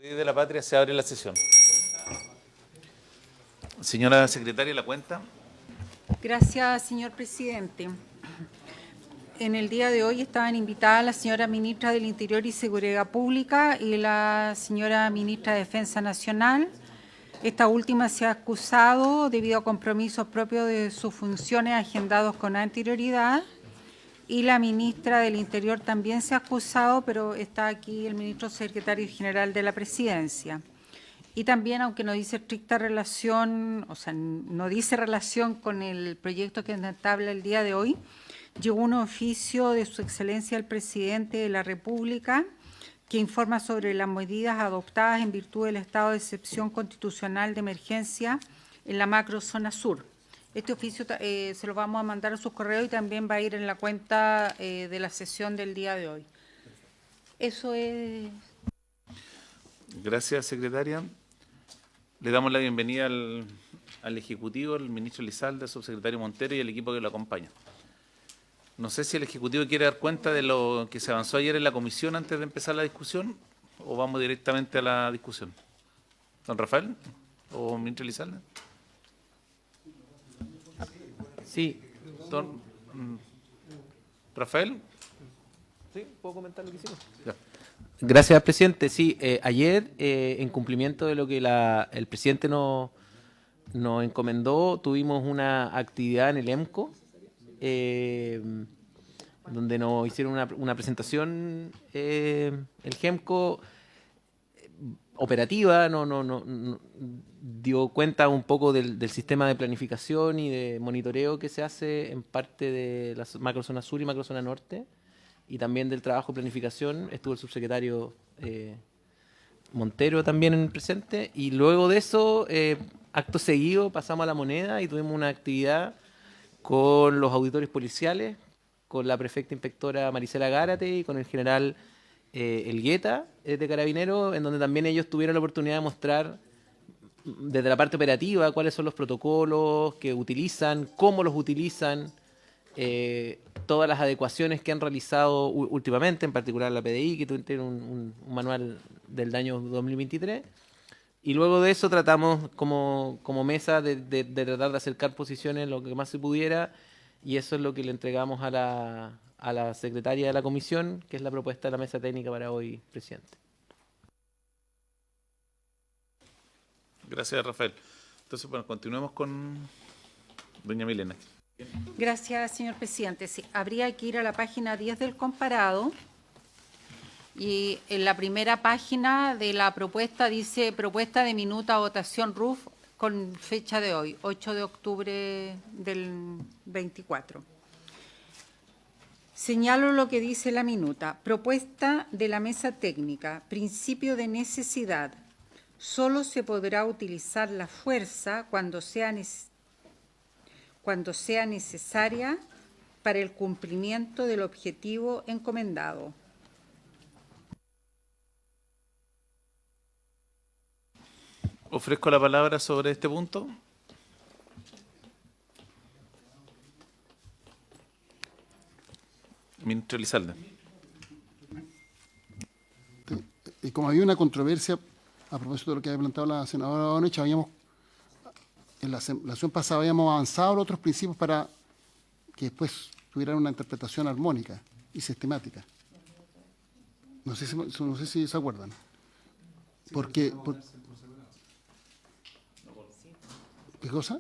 De la Patria, se abre la sesión. Señora secretaria, la cuenta. Gracias, señor presidente. En el día de hoy estaban invitadas la señora ministra del Interior y Seguridad Pública y la señora ministra de Defensa Nacional. Esta última se ha excusado debido a compromisos propios de sus funciones agendados con anterioridad. Y la ministra del Interior también se ha excusado, pero está aquí el ministro secretario general de la Presidencia. Y también, aunque no dice estricta relación, o sea, no dice relación con el proyecto que entabla el día de hoy, llegó un oficio de Su Excelencia el Presidente de la República que informa sobre las medidas adoptadas en virtud del estado de excepción constitucional de emergencia en la macrozona sur. Este oficio se lo vamos a mandar a sus correos y también va a ir en la cuenta de la sesión del día de hoy. Eso es. Gracias, secretaria. Le damos la bienvenida al Ejecutivo, al ministro Elizalde, al subsecretario Montero y al equipo que lo acompaña. No sé si el Ejecutivo quiere dar cuenta de lo que se avanzó ayer en la comisión antes de empezar la discusión o vamos directamente a la discusión. ¿Don Rafael o ministro Elizalde? Sí. Don Rafael. ¿Sí? ¿Puedo comentar lo que hicimos? Ya. Gracias, presidente. Sí, ayer, en cumplimiento de lo que el presidente nos encomendó, tuvimos una actividad en el EMCO, donde nos hicieron una presentación, el GEMCO, operativa, no dio cuenta un poco del sistema de planificación y de monitoreo que se hace en parte de la macrozona sur y macrozona norte, y también del trabajo de planificación. Estuvo el subsecretario Montero también en el presente, y luego de eso, acto seguido, pasamos a La Moneda y tuvimos una actividad con los auditores policiales, con la prefecta inspectora Marisela Gárate y con el general Elgueta de Carabineros, en donde también ellos tuvieron la oportunidad de mostrar desde la parte operativa cuáles son los protocolos que utilizan, cómo los utilizan, todas las adecuaciones que han realizado últimamente, en particular la PDI, que tiene un manual del año 2023. Y luego de eso tratamos como mesa de tratar de acercar posiciones lo que más se pudiera, y eso es lo que le entregamos a la secretaria de la comisión, que es la propuesta de la mesa técnica para hoy, presidente. Gracias, Rafael. Entonces, bueno, continuemos con doña Milena. Gracias, señor presidente. Sí, habría que ir a la página 10 del comparado. Y en la primera página de la propuesta dice propuesta de minuta a votación RUF con fecha de hoy, 8 de octubre del 24. Señalo lo que dice la minuta. Propuesta de la mesa técnica. Principio de necesidad. Solo se podrá utilizar la fuerza cuando sea necesaria para el cumplimiento del objetivo encomendado. Ofrezco la palabra sobre este punto. Ministro Elizalde. Y como había una controversia a propósito de lo que había planteado la senadora Donich, en la sesión pasada habíamos avanzado los otros principios para que después tuvieran una interpretación armónica y sistemática. No sé si se acuerdan. Porque ¿qué cosa?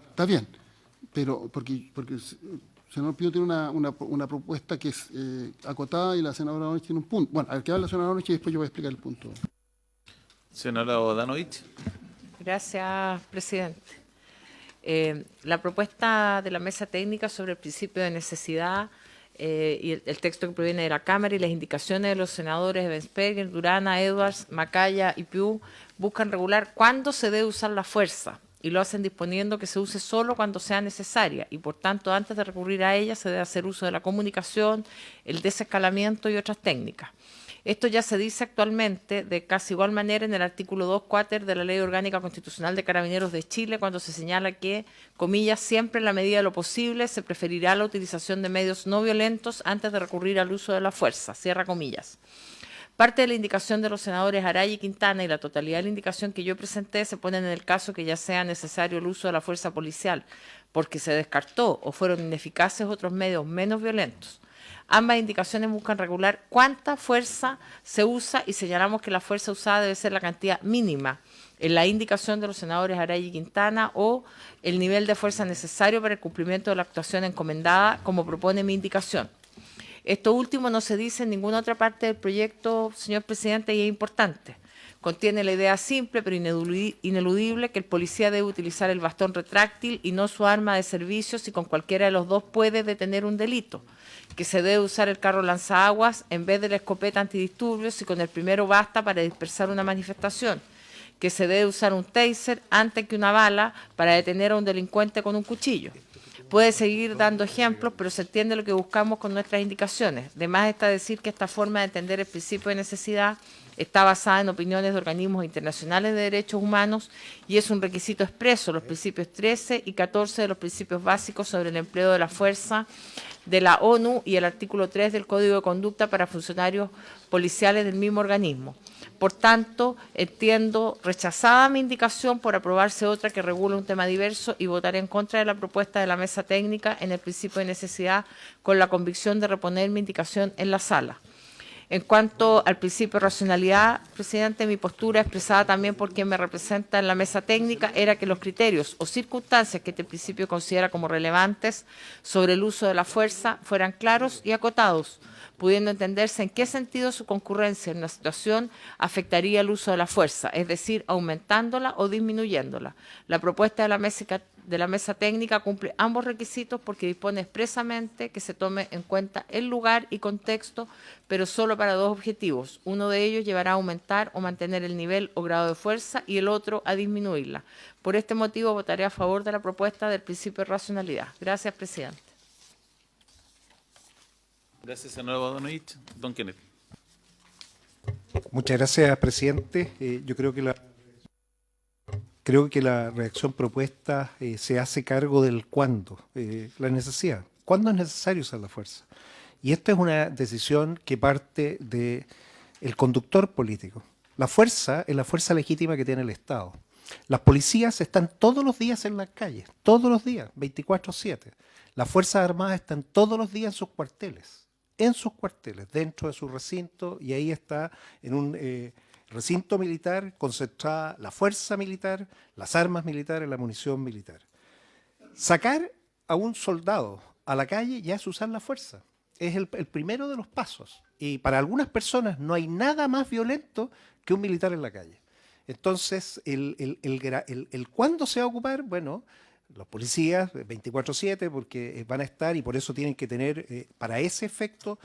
Está bien, pero porque el senador Pío tiene una propuesta que es acotada y la senadora Donich tiene un punto. Bueno, al que habla la senadora Donich y después yo voy a explicar el punto. Senadora Odanovich. Gracias, presidente. La propuesta de la mesa técnica sobre el principio de necesidad y el texto que proviene de la Cámara y las indicaciones de los senadores Ebensperger, Durana, Edwards, Macaya y Piu buscan regular cuándo se debe usar la fuerza, y lo hacen disponiendo que se use solo cuando sea necesaria, y por tanto antes de recurrir a ella se debe hacer uso de la comunicación, el desescalamiento y otras técnicas. Esto ya se dice actualmente de casi igual manera en el artículo 2 cuáter de la Ley Orgánica Constitucional de Carabineros de Chile, cuando se señala que, comillas, siempre en la medida de lo posible se preferirá la utilización de medios no violentos antes de recurrir al uso de la fuerza, cierra comillas. Parte de la indicación de los senadores Araya y Quintana y la totalidad de la indicación que yo presenté se ponen en el caso que ya sea necesario el uso de la fuerza policial, porque se descartó o fueron ineficaces otros medios menos violentos. Ambas indicaciones buscan regular cuánta fuerza se usa y señalamos que la fuerza usada debe ser la cantidad mínima en la indicación de los senadores Araya y Quintana o el nivel de fuerza necesario para el cumplimiento de la actuación encomendada, como propone mi indicación. Esto último no se dice en ninguna otra parte del proyecto, señor presidente, y es importante. Contiene la idea simple pero ineludible que el policía debe utilizar el bastón retráctil y no su arma de servicio si con cualquiera de los dos puede detener un delito, que se debe usar el carro lanzaguas en vez de la escopeta antidisturbios si con el primero basta para dispersar una manifestación, que se debe usar un taser antes que una bala para detener a un delincuente con un cuchillo. Puede seguir dando ejemplos, pero se entiende lo que buscamos con nuestras indicaciones. Además está decir que esta forma de entender el principio de necesidad está basada en opiniones de organismos internacionales de derechos humanos y es un requisito expreso, los principios 13 y 14 de los principios básicos sobre el empleo de la fuerza de la ONU y el artículo 3 del Código de Conducta para funcionarios policiales del mismo organismo. Por tanto, entiendo rechazada mi indicación por aprobarse otra que regula un tema diverso y votaré en contra de la propuesta de la mesa técnica en el principio de necesidad con la convicción de reponer mi indicación en la sala. En cuanto al principio de racionalidad, presidente, mi postura expresada también por quien me representa en la mesa técnica era que los criterios o circunstancias que este principio considera como relevantes sobre el uso de la fuerza fueran claros y acotados, pudiendo entenderse en qué sentido su concurrencia en una situación afectaría el uso de la fuerza, es decir, aumentándola o disminuyéndola. La propuesta de la mesa técnica cumple ambos requisitos porque dispone expresamente que se tome en cuenta el lugar y contexto, pero solo para dos objetivos. Uno de ellos llevará a aumentar o mantener el nivel o grado de fuerza y el otro a disminuirla. Por este motivo votaré a favor de la propuesta del principio de racionalidad. Gracias, presidente. Gracias, senador Bodanovich. Don Kenneth. Muchas gracias, presidente. Yo creo que la reacción propuesta se hace cargo del cuándo, la necesidad. ¿Cuándo es necesario usar la fuerza? Y esta es una decisión que parte del conductor político. La fuerza es la fuerza legítima que tiene el Estado. Las policías están todos los días en las calles, todos los días, 24/7. Las Fuerzas Armadas están todos los días en sus cuarteles, dentro de su recinto, y ahí está en un recinto militar concentrada la fuerza militar, las armas militares, la munición militar. Sacar a un soldado a la calle ya es usar la fuerza. Es el primero de los pasos. Y para algunas personas no hay nada más violento que un militar en la calle. Entonces, el cuándo se va a ocupar, bueno, los policías 24/7 porque van a estar y por eso tienen que tener para ese efecto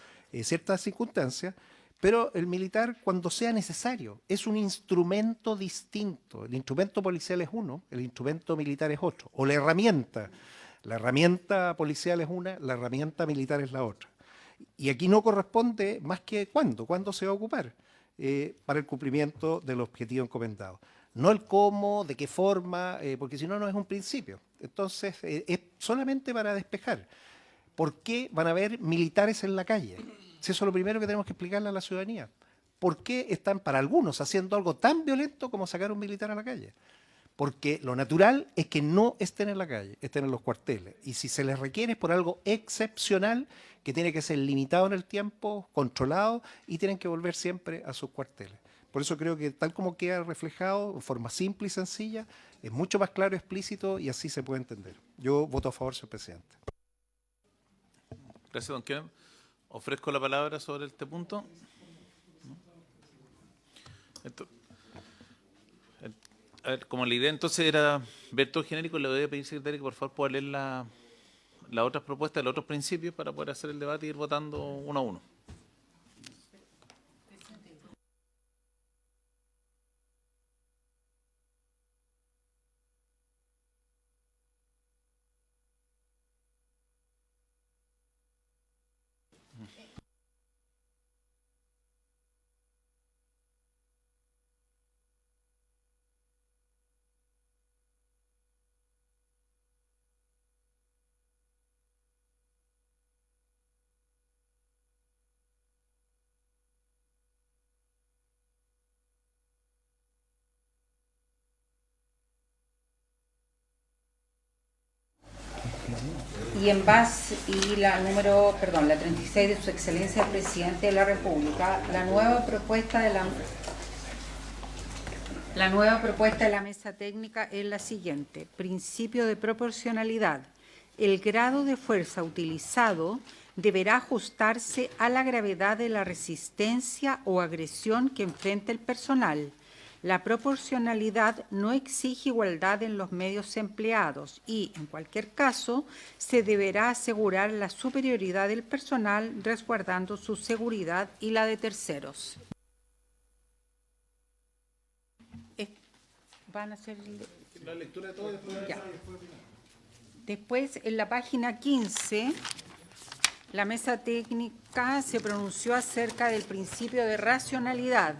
ciertas circunstancias, pero el militar cuando sea necesario es un instrumento distinto. El instrumento policial es uno, el instrumento militar es otro, o la herramienta policial es una, la herramienta militar es la otra. Y aquí no corresponde más que cuándo se va a ocupar para el cumplimiento del objetivo encomendado. No el cómo, de qué forma, porque si no, no es un principio. Entonces, es solamente para despejar. ¿Por qué van a haber militares en la calle? Si eso es lo primero que tenemos que explicarle a la ciudadanía. ¿Por qué están, para algunos, haciendo algo tan violento como sacar a un militar a la calle? Porque lo natural es que no estén en la calle, estén en los cuarteles. Y si se les requiere es por algo excepcional, que tiene que ser limitado en el tiempo, controlado, y tienen que volver siempre a sus cuarteles. Por eso creo que tal como queda reflejado, en forma simple y sencilla, es mucho más claro, explícito, y así se puede entender. Yo voto a favor, señor presidente. Gracias, don Kenneth. Ofrezco la palabra sobre este punto. A ver, como la idea entonces era ver todo genérico, le voy a pedir, secretario, que por favor pueda leer las otras propuestas, los otros principios, para poder hacer el debate y ir votando uno a uno. y en base, y la 36 de Su Excelencia el Presidente de la República, la nueva propuesta de la mesa técnica es la siguiente. Principio de proporcionalidad. El grado de fuerza utilizado deberá ajustarse a la gravedad de la resistencia o agresión que enfrenta el personal. La proporcionalidad no exige igualdad en los medios empleados y, en cualquier caso, se deberá asegurar la superioridad del personal resguardando su seguridad y la de terceros. ¿Van a hacer La lectura de todo después. ya. Después, en la página 15, la mesa técnica se pronunció acerca del principio de racionalidad.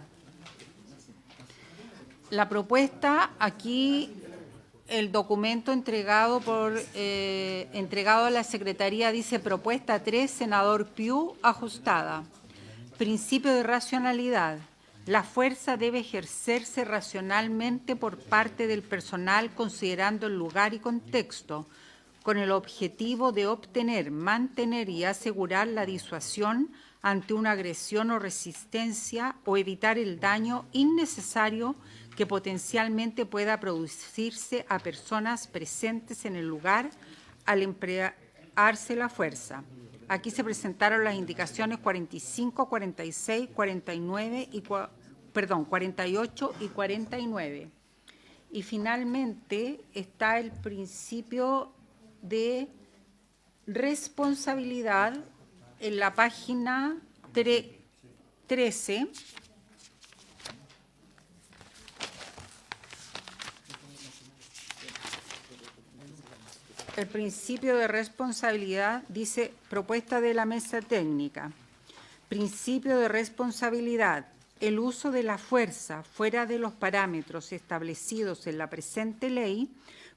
La propuesta, aquí, el documento entregado a la Secretaría dice propuesta 3, senador Piu, ajustada. Principio de racionalidad. La fuerza debe ejercerse racionalmente por parte del personal considerando el lugar y contexto, con el objetivo de obtener, mantener y asegurar la disuasión ante una agresión o resistencia o evitar el daño innecesario que potencialmente pueda producirse a personas presentes en el lugar al emplearse la fuerza. Aquí se presentaron las indicaciones 45, 46, 49 y 48 y 49. Y finalmente está el principio de responsabilidad en la página 13. El principio de responsabilidad dice propuesta de la mesa técnica. Principio de responsabilidad. El uso de la fuerza fuera de los parámetros establecidos en la presente ley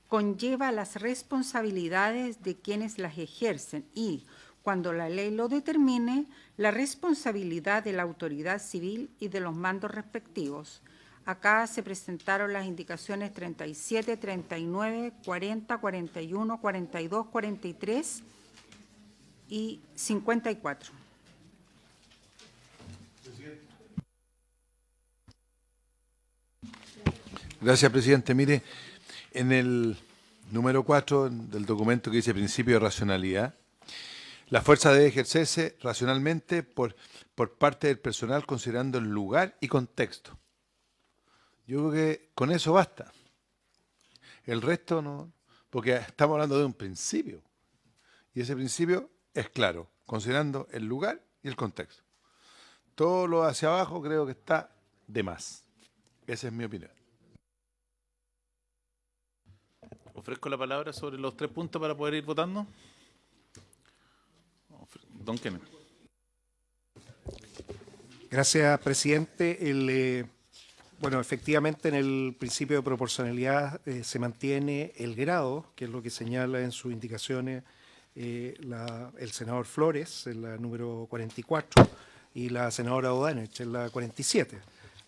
conlleva las responsabilidades de quienes las ejercen y, cuando la ley lo determine, la responsabilidad de la autoridad civil y de los mandos respectivos. Acá se presentaron las indicaciones 37, 39, 40, 41, 42, 43 y 54. Gracias, presidente. Mire, en el número 4 del documento que dice principio de racionalidad, la fuerza debe ejercerse racionalmente por parte del personal considerando el lugar y contexto. Yo creo que con eso basta. El resto no, porque estamos hablando de un principio. Y ese principio es claro, considerando el lugar y el contexto. Todo lo hacia abajo creo que está de más. Esa es mi opinión. Ofrezco la palabra sobre los 3 puntos para poder ir votando. Don Kenneth. Gracias, presidente. Bueno, efectivamente en el principio de proporcionalidad se mantiene el grado, que es lo que señala en sus indicaciones el senador Flores, en la número 44, y la senadora Odanich, en la 47.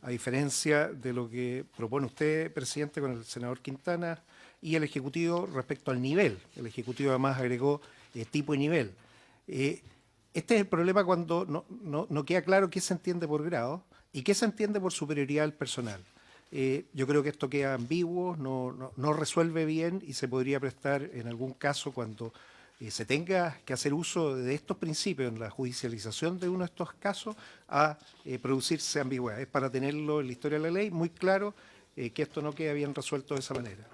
A diferencia de lo que propone usted, presidente, con el senador Quintana y el Ejecutivo respecto al nivel. El Ejecutivo además agregó tipo y nivel. Este es el problema cuando no queda claro qué se entiende por grado y qué se entiende por superioridad del personal. Yo creo que esto queda ambiguo, no resuelve bien y se podría prestar en algún caso cuando se tenga que hacer uso de estos principios en la judicialización de uno de estos casos a producirse ambigüedad. Es para tenerlo en la historia de la ley muy claro que esto no queda bien resuelto de esa manera.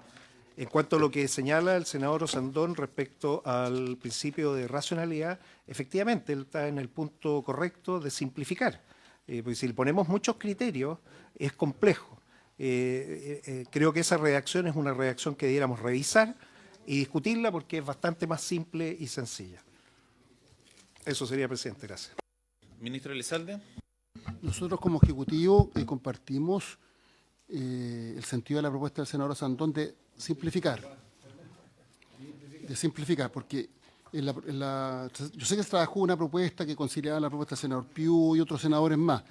En cuanto a lo que señala el senador Osandón respecto al principio de racionalidad, efectivamente él está en el punto correcto de simplificar. Porque si le ponemos muchos criterios, es complejo. Creo que esa redacción es una redacción que debiéramos revisar y discutirla porque es bastante más simple y sencilla. Eso sería, presidente. Gracias. Ministro Elizalde. Nosotros como Ejecutivo compartimos el sentido de la propuesta del senador Osandón de simplificar. Porque yo sé que se trabajó una propuesta que conciliaba la propuesta del senador Piu y otros senadores más,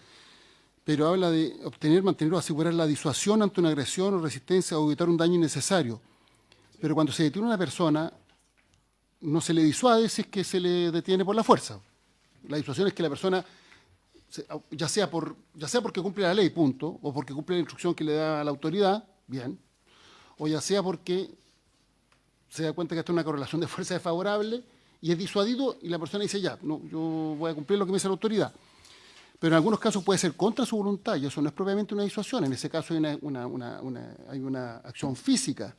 pero habla de obtener, mantener o asegurar la disuasión ante una agresión o resistencia o evitar un daño innecesario. Pero cuando se detiene una persona, no se le disuade si es que se le detiene por la fuerza. La disuasión es que la persona, ya sea porque cumple la ley, punto, o porque cumple la instrucción que le da la autoridad, bien, o ya sea porque se da cuenta que esta es una correlación de fuerza desfavorable y es disuadido y la persona dice ya, no, yo voy a cumplir lo que me dice la autoridad. Pero en algunos casos puede ser contra su voluntad y eso no es propiamente una disuasión. En ese caso hay una acción física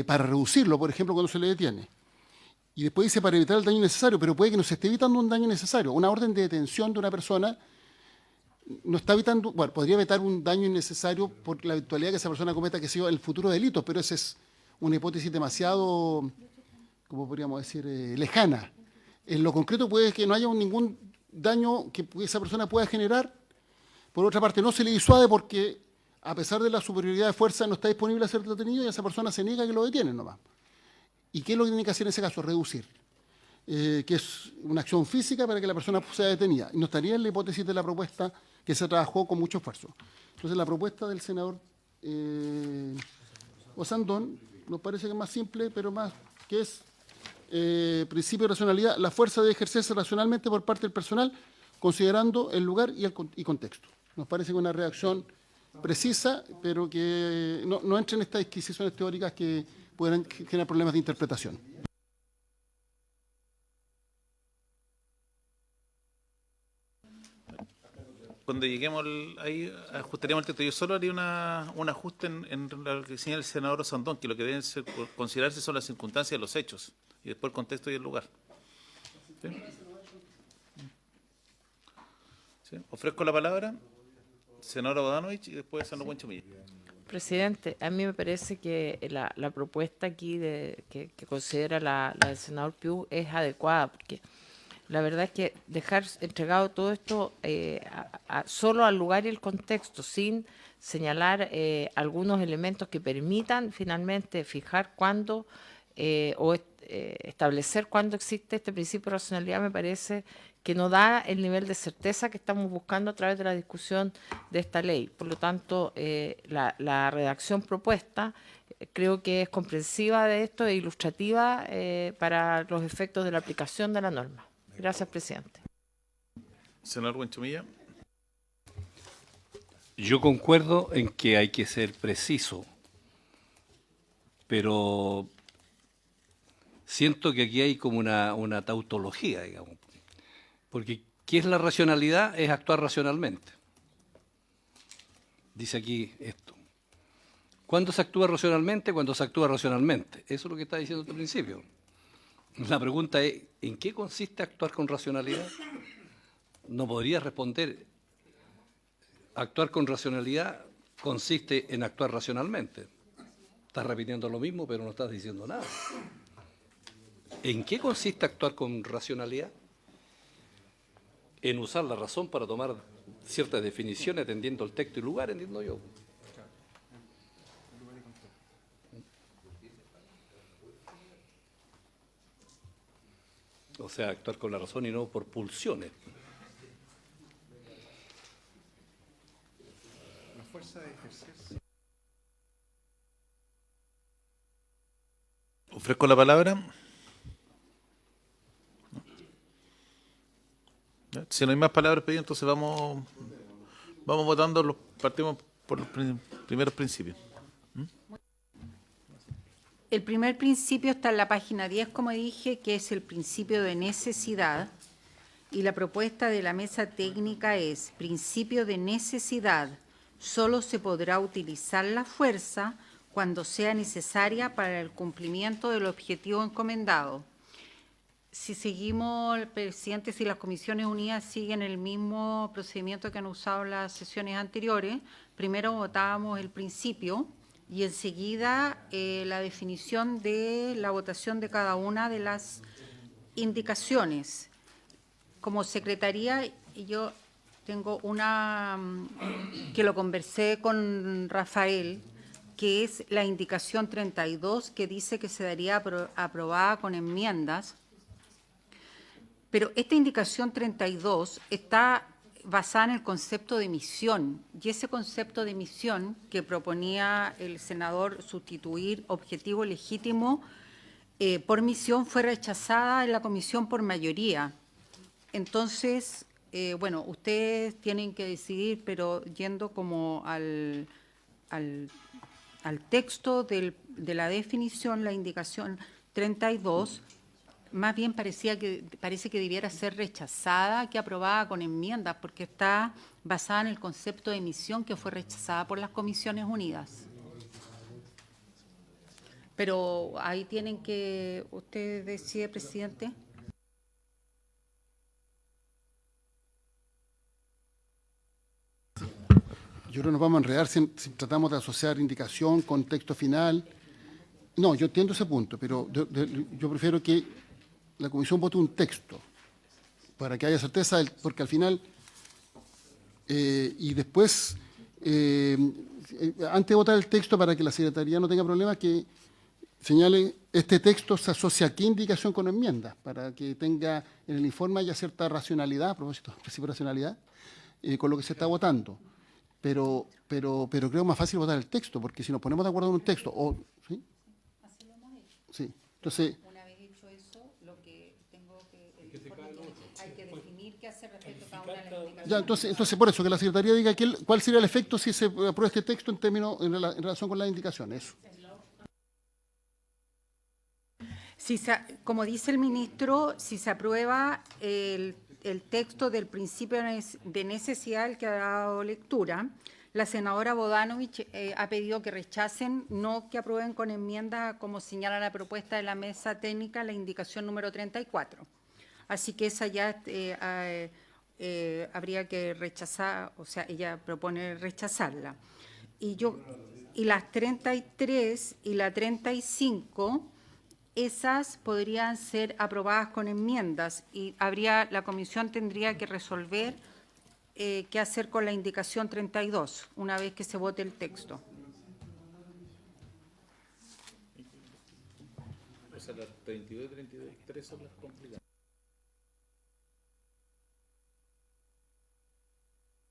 para reducirlo, por ejemplo, cuando se le detiene. Y después dice para evitar el daño innecesario, pero puede que no se esté evitando un daño innecesario. Una orden de detención de una persona no está evitando, bueno, podría evitar un daño innecesario por la eventualidad que esa persona cometa, que sea el futuro delito, pero esa es una hipótesis demasiado, ¿cómo podríamos decir?, lejana. En lo concreto puede que no haya ningún daño que esa persona pueda generar. Por otra parte, no se le disuade porque, a pesar de la superioridad de fuerza, no está disponible a ser detenido y esa persona se niega que lo detienen nomás. ¿Y qué es lo que tiene que hacer en ese caso? Reducir. Que es una acción física para que la persona sea detenida. Y no estaría en la hipótesis de la propuesta que se trabajó con mucho esfuerzo. Entonces, la propuesta del senador Osandón nos parece que es más simple, pero más que es principio de racionalidad. La fuerza debe ejercerse racionalmente por parte del personal, considerando el lugar y contexto. Nos parece que una reacción precisa, pero que no entre en estas disquisiciones teóricas que puedan generar problemas de interpretación. Cuando lleguemos ahí, ajustaríamos el texto. Yo solo haría un ajuste en lo que señala el senador Osandón, que lo que deben considerarse son las circunstancias de los hechos, y después el contexto y el lugar. ¿Sí? ¿Sí? Ofrezco la palabra, senador Bodanovich, y después senador Buenchumilla. Presidente, a mí me parece que la propuesta aquí que considera la del senador Piu es adecuada, porque la verdad es que dejar entregado todo esto solo al lugar y el contexto, sin señalar algunos elementos que permitan finalmente fijar cuándo establecer cuándo existe este principio de racionalidad, me parece que no da el nivel de certeza que estamos buscando a través de la discusión de esta ley. Por lo tanto, la redacción propuesta creo que es comprensiva de esto e ilustrativa para los efectos de la aplicación de la norma. Gracias, presidente. Senador Buenchumilla. Yo concuerdo en que hay que ser preciso, pero siento que aquí hay como una tautología, digamos. Porque ¿qué es la racionalidad? Es actuar racionalmente. Dice aquí esto. ¿Cuándo se actúa racionalmente? Cuando se actúa racionalmente. Eso es lo que está diciendo al principio. La pregunta es, ¿en qué consiste actuar con racionalidad? No podría responder, actuar con racionalidad consiste en actuar racionalmente. Estás repitiendo lo mismo, pero no estás diciendo nada. ¿En qué consiste actuar con racionalidad? En usar la razón para tomar ciertas definiciones atendiendo el texto y lugar, entiendo yo. O sea, actuar con la razón y no por pulsiones. La fuerza de ejercerse. Ofrezco la palabra. Si no hay más palabras pedidas, entonces vamos votando, partimos por los primeros principios. El primer principio está en la página 10, como dije, que es el principio de necesidad. Y la propuesta de la mesa técnica es: principio de necesidad. Solo se podrá utilizar la fuerza cuando sea necesaria para el cumplimiento del objetivo encomendado. Si seguimos, presidente, si las comisiones unidas siguen el mismo procedimiento que han usado en las sesiones anteriores, primero votábamos el principio y enseguida la definición de la votación de cada una de las indicaciones. Como secretaría, yo tengo una que lo conversé con Rafael, que es la indicación 32, que dice que se daría aprobada con enmiendas. Pero esta indicación 32 está basada en el concepto de misión, y ese concepto de misión que proponía el senador sustituir objetivo legítimo por misión fue rechazada en la comisión por mayoría. Entonces, bueno, ustedes tienen que decidir, pero yendo como al texto de la definición, la indicación 32, más bien parece que debiera ser rechazada que aprobada con enmiendas, porque está basada en el concepto de emisión que fue rechazada por las Comisiones Unidas. Pero ahí tienen que, usted decide, presidente. Yo creo que nos vamos a enredar si tratamos de asociar indicación con texto final. No, yo entiendo ese punto, pero yo prefiero que la comisión vote un texto para que haya certeza, porque al final, y después, antes de votar el texto, para que la Secretaría no tenga problemas, que señale, este texto se asocia a qué indicación con enmiendas, para que tenga en el informe haya cierta racionalidad, a propósito, principio de racionalidad, con lo que se está votando. Pero creo más fácil votar el texto, porque si nos ponemos de acuerdo en un texto, ¿sí? Así lo hemos hecho. Sí. Entonces, Una vez hecho eso, lo que tengo que, hay que definir qué hace respecto a cada una de las indicaciones. ya, entonces por eso, que la Secretaría diga cuál sería el efecto si se aprueba este texto en relación con las indicaciones. Eso. Como dice el ministro, si se aprueba el texto del principio de necesidad al que ha dado lectura, la senadora Bodanovich ha pedido que rechacen, no que aprueben con enmienda, como señala la propuesta de la mesa técnica, la indicación número 34. Así que esa ya habría que rechazar, o sea, ella propone rechazarla. Y las 33 y la 35... esas podrían ser aprobadas con enmiendas y la comisión tendría que resolver qué hacer con la indicación 32, una vez que se vote el texto. O sea, las 32 y 33 son las complicadas.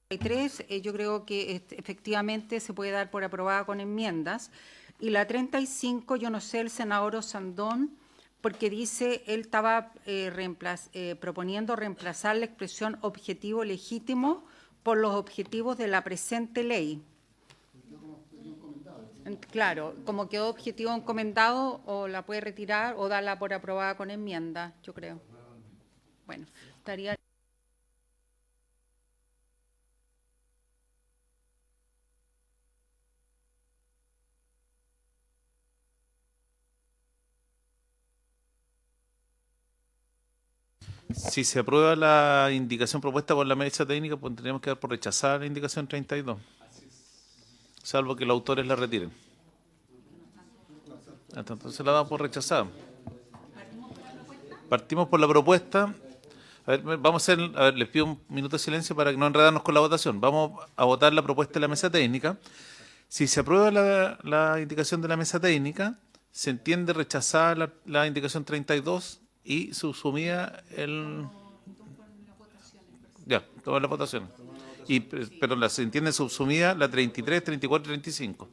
33, yo creo que efectivamente se puede dar por aprobada con enmiendas. Y la 35, yo no sé, el senador Osandón, porque dice, él estaba proponiendo reemplazar la expresión objetivo legítimo por los objetivos de la presente ley. Claro, como quedó objetivo encomendado, o la puede retirar o darla por aprobada con enmienda, yo creo. Bueno, estaría... Si se aprueba la indicación propuesta por la mesa técnica, pues tendríamos que dar por rechazar la indicación 32. Salvo que los autores la retiren. Entonces la damos por rechazada. Partimos por la propuesta. A ver, les pido un minuto de silencio para que no enredarnos con la votación. Vamos a votar la propuesta de la mesa técnica. Si se aprueba la indicación de la mesa técnica, se entiende rechazada la indicación 32 y subsumida ya, todas las votaciones. Pero se entiende subsumida la 33, 34 y 35.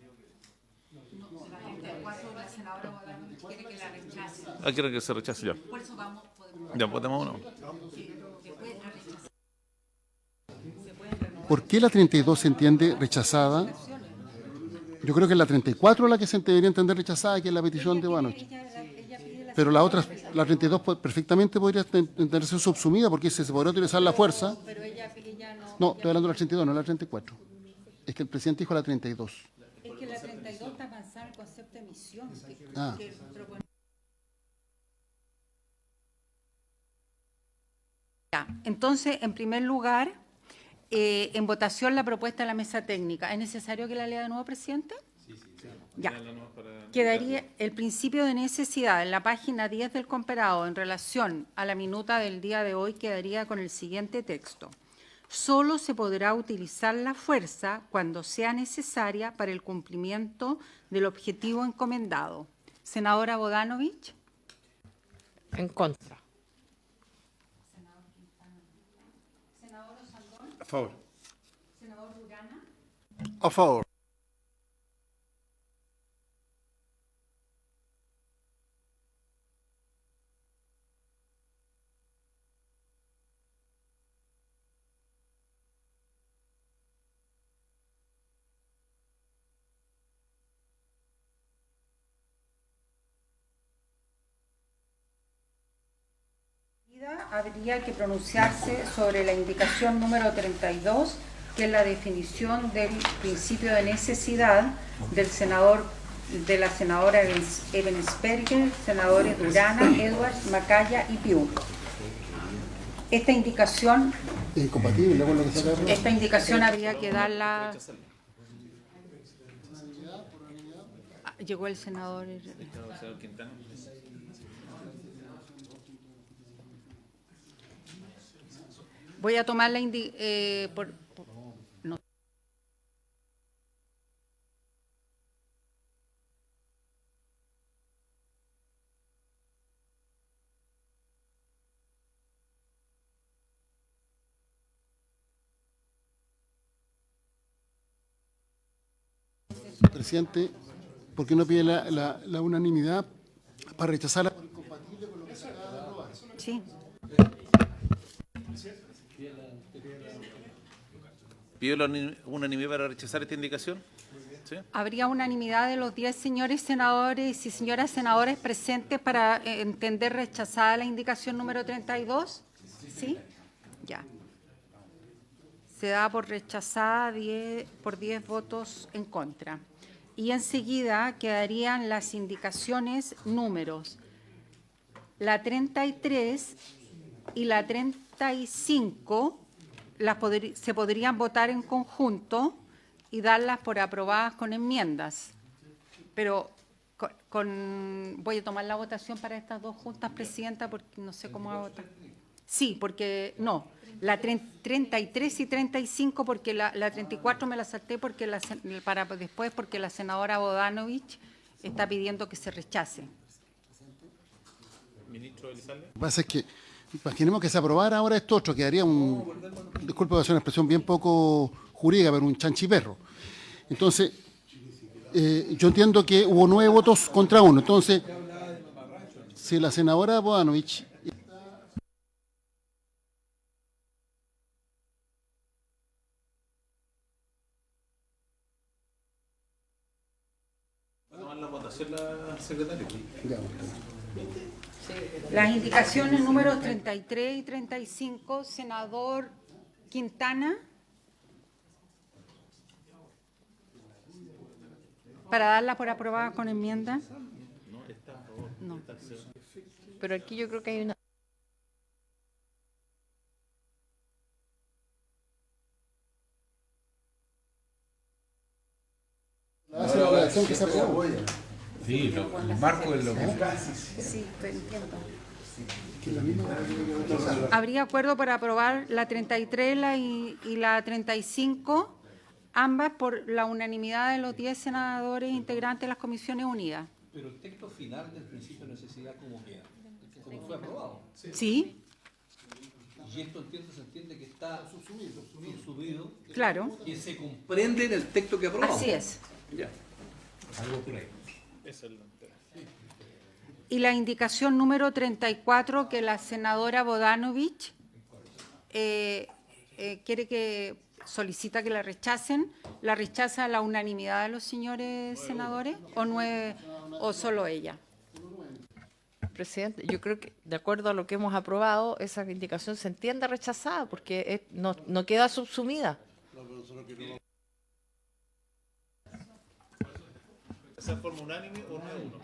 Quiere que se rechace ya. Ya, votemos uno. ¿Por qué la 32 se entiende rechazada? Yo creo que es la 34 la que se debería entender rechazada, que es la petición de Bodanovich. Pero la otra, la 32, perfectamente podría entenderse subsumida, porque se podría utilizar la fuerza. No, estoy hablando de la 32, no de la 34. Es que el presidente dijo la 32. Es que la 32 está avanzada el concepto de emisión. Entonces, en primer lugar, en votación la propuesta de la mesa técnica. ¿Es necesario que la lea de nuevo, presidente? Sí. Ya. Quedaría el principio de necesidad en la página 10 del comparado en relación a la minuta del día de hoy quedaría con el siguiente texto. Solo se podrá utilizar la fuerza cuando sea necesaria para el cumplimiento del objetivo encomendado. Senadora Bodanovich. En contra. Senador Osandón. A favor. Senador Durana. A favor. habría que pronunciarse sobre la indicación número 32, que es la definición del principio de necesidad del senador, de la senadora Ebensperger, senadores Durana, Edwards, Macaya y Piu. Esta indicación ¿Es incompatible con lo que se acaba de aprobar? Esta indicación habría que darla. Llegó el senador. Voy a tomar la no. Presidente, ¿por qué no pide la unanimidad para rechazarla? Sí. ¿Pido la unanimidad para rechazar esta indicación? ¿Sí? Habría unanimidad de los 10 señores senadores y señoras senadoras presentes para entender rechazada la indicación número 32. ¿Sí? Ya. Se da por rechazada por 10 votos en contra. Y enseguida quedarían las indicaciones números. La 33 y la 35 se podrían votar en conjunto y darlas por aprobadas con enmiendas. Pero voy a tomar la votación para estas dos juntas, Presidenta, porque no sé cómo va a votar. Sí, porque no, la 33 y 35, porque la 34 me la salté porque para después, porque la senadora Bodanovich está pidiendo que se rechace. Ministro Elizalde. Lo que pasa es que, imaginemos que se aprobara ahora esto otro, quedaría disculpe, va a ser una expresión bien poco jurídica, pero un chanchiperro. Entonces, yo entiendo que hubo 9 votos contra 1. Entonces, si la senadora Bodanovich ¿Va a tomar la votación la secretaria? Las indicaciones números 33 y 35, senador Quintana. Para darla por aprobada con enmienda. No. Pero aquí yo creo que hay una... la redacción que se aprobó. Sí, el marco es lo que... Sí, entiendo. Habría acuerdo para aprobar la 33 y la 35, ambas por la unanimidad de los 10 senadores integrantes de las Comisiones Unidas. Pero el texto final del principio de necesidad, ¿cómo queda? ¿Cómo fue aprobado? Sí, Y esto se entiende que está subsumido, claro. que se comprende en el texto que aprobamos. Así es. Ya. Algo por ahí. Y la indicación número 34, que la senadora Bodanovich quiere que solicita que la rechacen, ¿la rechaza la unanimidad de los señores senadores o solo ella? Presidente, yo creo que de acuerdo a lo que hemos aprobado, esa indicación se entiende rechazada porque no queda subsumida. ¿Esa forma unánime o 9-1?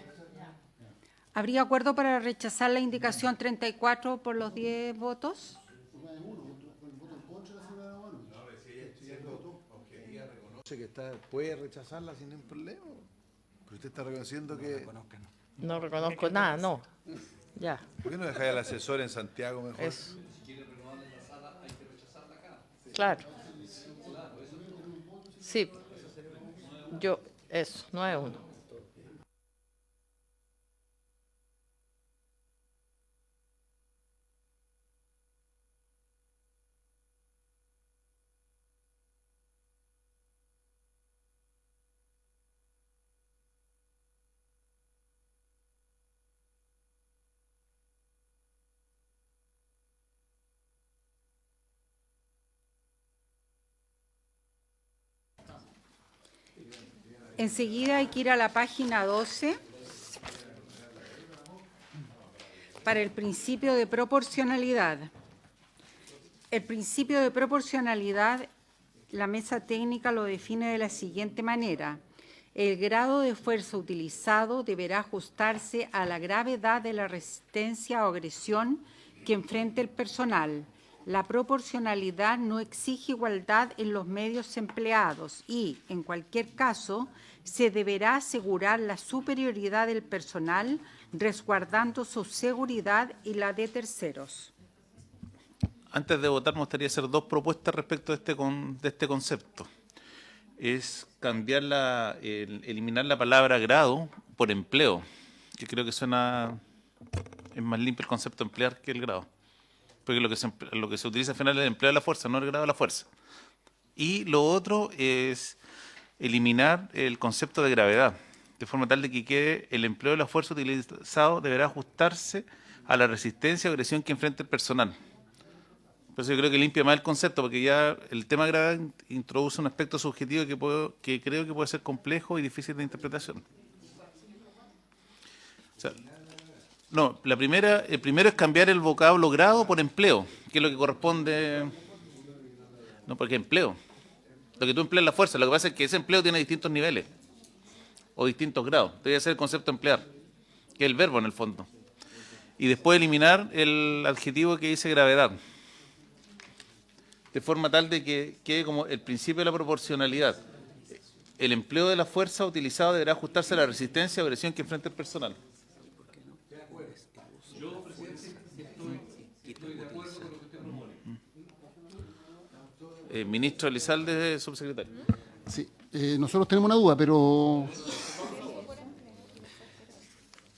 ¿Habría acuerdo para rechazar la indicación 34 por los 10 votos? Que puede rechazarla sin ningún problema. Pero usted está reconociendo que... No reconozco nada, no. Ya. ¿Por qué no dejáis al asesor en Santiago mejor? Eso. Claro. Sí. Eso, 9-1. Enseguida hay que ir a la página 12 para el principio de proporcionalidad. El principio de proporcionalidad, la mesa técnica lo define de la siguiente manera. El grado de fuerza utilizado deberá ajustarse a la gravedad de la resistencia o agresión que enfrente el personal. La proporcionalidad no exige igualdad en los medios empleados y, en cualquier caso, se deberá asegurar la superioridad del personal, resguardando su seguridad y la de terceros. Antes de votar, me gustaría hacer dos propuestas respecto de este concepto. Es cambiar eliminar la palabra grado por empleo, que creo que es más limpio el concepto de emplear que el grado. Porque lo que se utiliza al final es el empleo de la fuerza, no el grado de la fuerza. Y lo otro es eliminar el concepto de gravedad, de forma tal de que quede el empleo de la fuerza utilizado deberá ajustarse a la resistencia o agresión que enfrenta el personal. Por eso yo creo que limpia más el concepto, porque ya el tema de gravedad introduce un aspecto subjetivo que creo que puede ser complejo y difícil de interpretación. O sea, no, el primero es cambiar el vocablo grado por empleo, que es lo que corresponde. No, porque empleo. Lo que tú empleas es la fuerza. Lo que pasa es que ese empleo tiene distintos niveles o distintos grados. Debe ser el concepto de emplear, que es el verbo en el fondo. Y después eliminar el adjetivo que dice gravedad, de forma tal de que quede como el principio de la proporcionalidad. El empleo de la fuerza utilizado deberá ajustarse a la resistencia o agresión que enfrenta el personal. Ministro Elizalde, subsecretario. Sí, nosotros tenemos una duda, pero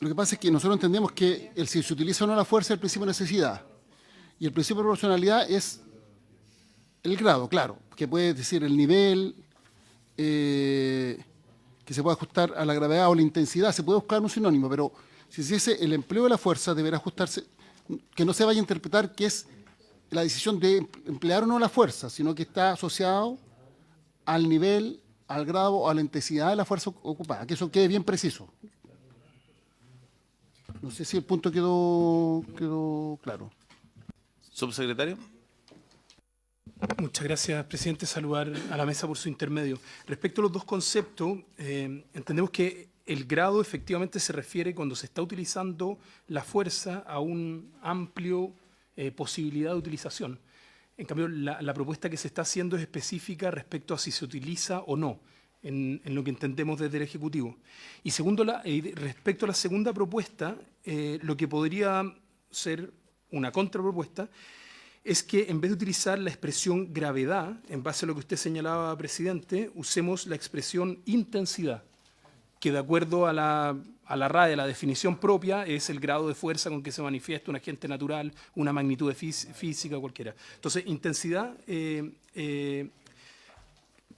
lo que pasa es que nosotros entendemos que si se utiliza o no la fuerza es el principio de necesidad. Y el principio de proporcionalidad es el grado, claro, que puede decir el nivel, que se puede ajustar a la gravedad o la intensidad, se puede buscar un sinónimo, pero si se dice el empleo de la fuerza deberá ajustarse, que no se vaya a interpretar que es la decisión de emplear o no la fuerza, sino que está asociado al nivel, al grado o a la intensidad de la fuerza ocupada, que eso quede bien preciso. No sé si el punto quedó claro. Subsecretario. Muchas gracias, presidente. Saludar a la mesa por su intermedio. Respecto a los dos conceptos, entendemos que el grado efectivamente se refiere cuando se está utilizando la fuerza a un amplio posibilidad de utilización. En cambio, la propuesta que se está haciendo es específica respecto a si se utiliza o no, en lo que entendemos desde el Ejecutivo. Y segundo, respecto a la segunda propuesta, lo que podría ser una contrapropuesta es que en vez de utilizar la expresión gravedad, en base a lo que usted señalaba, presidente, usemos la expresión intensidad, que de acuerdo a la RAE, la definición propia, es el grado de fuerza con que se manifiesta un agente natural, una magnitud física, cualquiera. Entonces, intensidad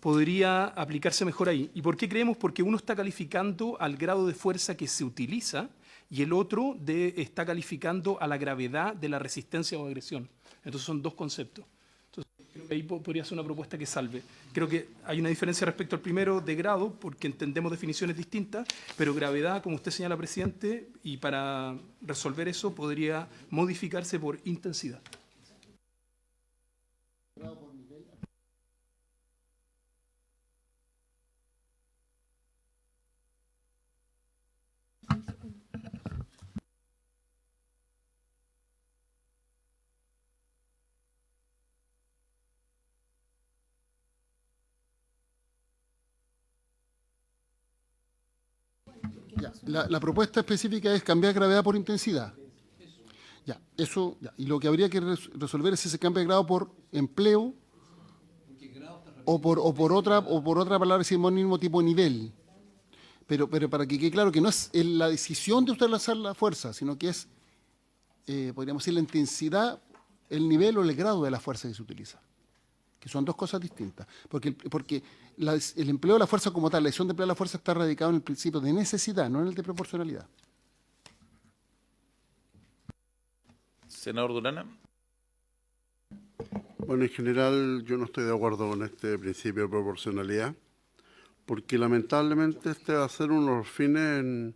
podría aplicarse mejor ahí. ¿Y por qué creemos? Porque uno está calificando al grado de fuerza que se utiliza y el otro está calificando a la gravedad de la resistencia o agresión. Entonces son dos conceptos. Entonces, creo que ahí podría ser una propuesta que salve. Creo que hay una diferencia respecto al primero de grado, porque entendemos definiciones distintas, pero gravedad, como usted señala, presidente, y para resolver eso podría modificarse por intensidad. Ya, la propuesta específica es cambiar gravedad por intensidad. Ya, eso, ya. Y lo que habría que resolver es si se cambia de grado por empleo o por otra palabra sinónimo tipo nivel. Pero para que quede claro que no es la decisión de utilizar la fuerza, sino que es, podríamos decir, la intensidad, el nivel o el grado de la fuerza que se utiliza, que son dos cosas distintas. Porque el empleo de la fuerza como tal, la decisión de emplear la fuerza está radicada en el principio de necesidad, no en el de proporcionalidad. Senador Durana. Bueno, en general yo no estoy de acuerdo con este principio de proporcionalidad, porque lamentablemente este va a ser uno de los fines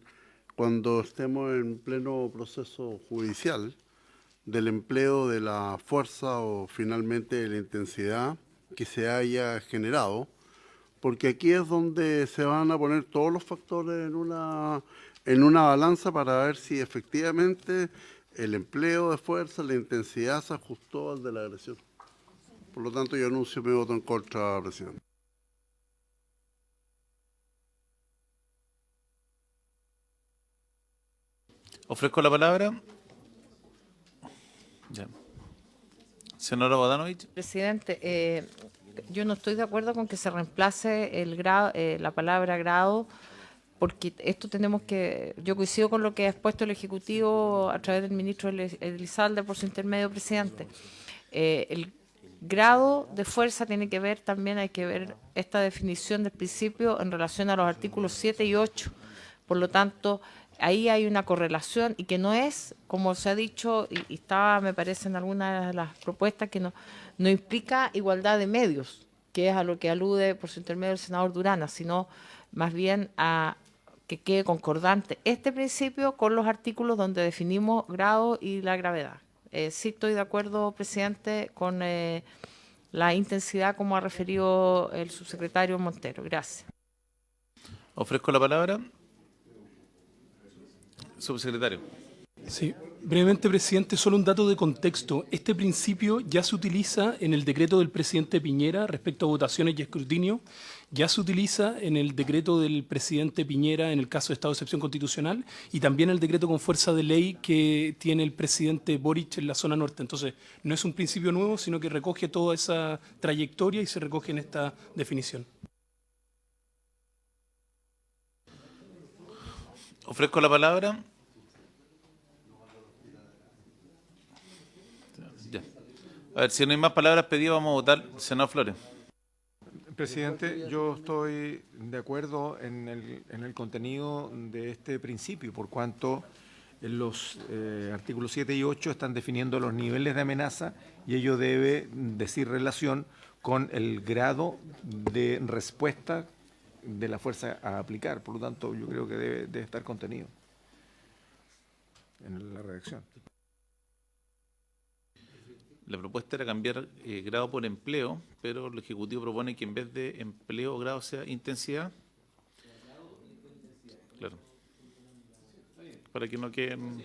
cuando estemos en pleno proceso judicial del empleo de la fuerza o finalmente de la intensidad que se haya generado, porque aquí es donde se van a poner todos los factores en una balanza para ver si efectivamente el empleo de fuerza, la intensidad se ajustó al de la agresión. Por lo tanto, yo anuncio mi voto en contra, presidente. Ofrezco la palabra. Ya. Senadora Bodanovich. Presidente, yo no estoy de acuerdo con que se reemplace el grado, la palabra grado, porque esto tenemos que, yo coincido con lo que ha expuesto el Ejecutivo a través del ministro Elizalde por su intermedio, presidente. El grado de fuerza tiene que ver, también hay que ver esta definición del principio en relación a los artículos 7 y 8. Por lo tanto, ahí hay una correlación y que no es, como se ha dicho, y estaba, me parece, en algunas de las propuestas, que no implica igualdad de medios, que es a lo que alude por su intermedio el senador Durana, sino más bien a que quede concordante este principio con los artículos donde definimos grado y la gravedad. Sí estoy de acuerdo, presidente, con la intensidad como ha referido el subsecretario Montero. Gracias. Ofrezco la palabra. Subsecretario. Sí, brevemente, presidente, solo un dato de contexto. Este principio ya se utiliza en el decreto del presidente Piñera respecto a votaciones y escrutinio, ya se utiliza en el decreto del presidente Piñera en el caso de estado de excepción constitucional y también el decreto con fuerza de ley que tiene el presidente Boric en la zona norte. Entonces, no es un principio nuevo, sino que recoge toda esa trayectoria y se recoge en esta definición. Ofrezco la palabra. Ya. A ver, si no hay más palabras pedidas, vamos a votar. Senador Flores. Presidente, yo estoy de acuerdo en el contenido de este principio, por cuanto en los artículos 7 y 8 están definiendo los niveles de amenaza y ello debe decir relación con el grado de respuesta de la fuerza a aplicar. Por lo tanto, yo creo que debe estar contenido en la redacción. La propuesta era cambiar grado por empleo, pero el Ejecutivo propone que en vez de empleo o grado sea intensidad. Claro. Para que no queden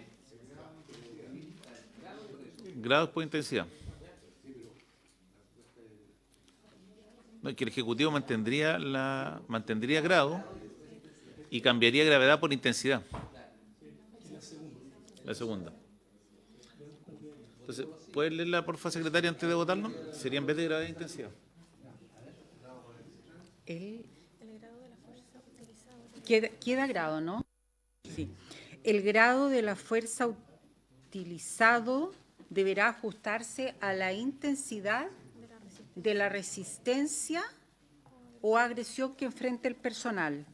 grados por intensidad. No, que el Ejecutivo mantendría grado y cambiaría gravedad por intensidad. La segunda. Entonces, ¿puede leerla, por favor, secretaria, antes de votarlo? Sería en vez de gravedad e intensidad. Queda grado, ¿no? Sí. El grado de la fuerza utilizado deberá ajustarse a la intensidad de la resistencia o agresión que enfrente el personal.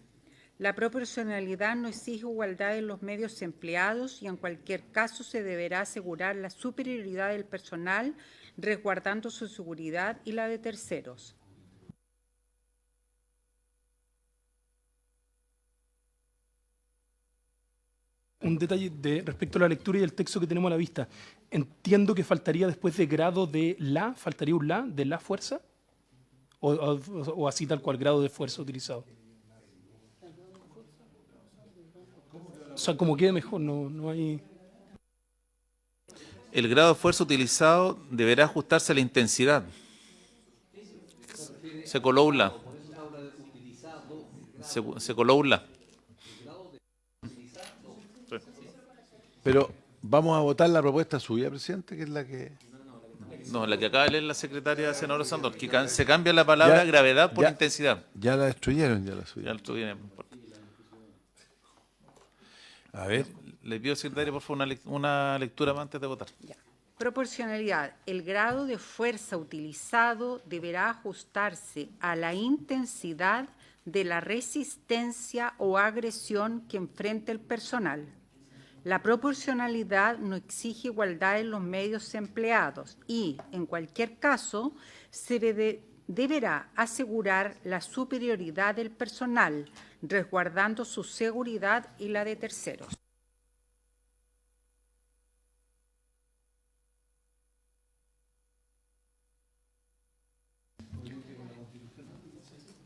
La proporcionalidad no exige igualdad en los medios empleados y en cualquier caso se deberá asegurar la superioridad del personal, resguardando su seguridad y la de terceros. Un detalle respecto a la lectura y el texto que tenemos a la vista. Entiendo que faltaría después de grado de la, faltaría un la de la fuerza, o así tal cual grado de fuerza utilizado. O sea, como quede mejor, no hay... El grado de fuerza utilizado deberá ajustarse a la intensidad. Se coló un la. Se coló un la. Pero vamos a votar la propuesta suya, presidente, que es la que... No, la que acaba de leer la secretaria senadora Sandor, que se cambia la palabra gravedad por intensidad. Ya la destruyeron, ya la suya. Ya lo destruyeron, no importa. A ver. Le pido, secretaria, por favor, una lectura más antes de votar. Ya. Proporcionalidad. El grado de fuerza utilizado deberá ajustarse a la intensidad de la resistencia o agresión que enfrente el personal. La proporcionalidad no exige igualdad en los medios empleados y, en cualquier caso, se deberá asegurar la superioridad del personal, resguardando su seguridad y la de terceros.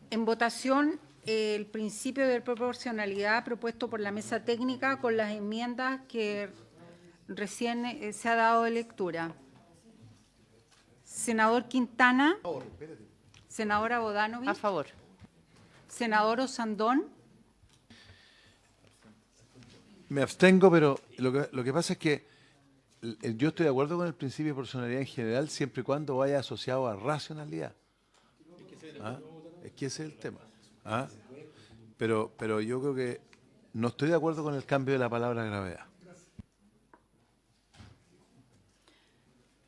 En votación, el principio de proporcionalidad propuesto por la mesa técnica con las enmiendas que recién se ha dado de lectura. Senador Quintana. Senadora Bodanovich. A favor. Senador Osandón. Me abstengo, pero lo que pasa es que yo estoy de acuerdo con el principio de proporcionalidad en general, siempre y cuando vaya asociado a racionalidad. ¿Ah? Es que ese es el tema. ¿Ah? Pero yo creo que no estoy de acuerdo con el cambio de la palabra gravedad.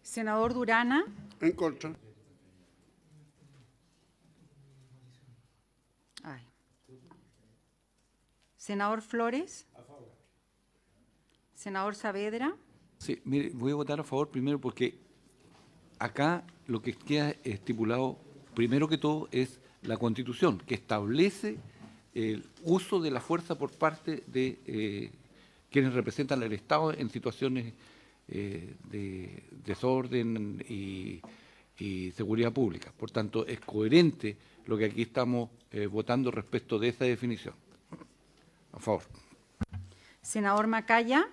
Senador Durana. En contra. Ay. Senador Flores. Senador Saavedra. Sí, mire, voy a votar a favor primero porque acá lo que queda estipulado, primero que todo, es la Constitución, que establece el uso de la fuerza por parte de quienes representan al Estado en situaciones de desorden y seguridad pública. Por tanto, es coherente lo que aquí estamos votando respecto de esa definición. A favor. Senador Macaya.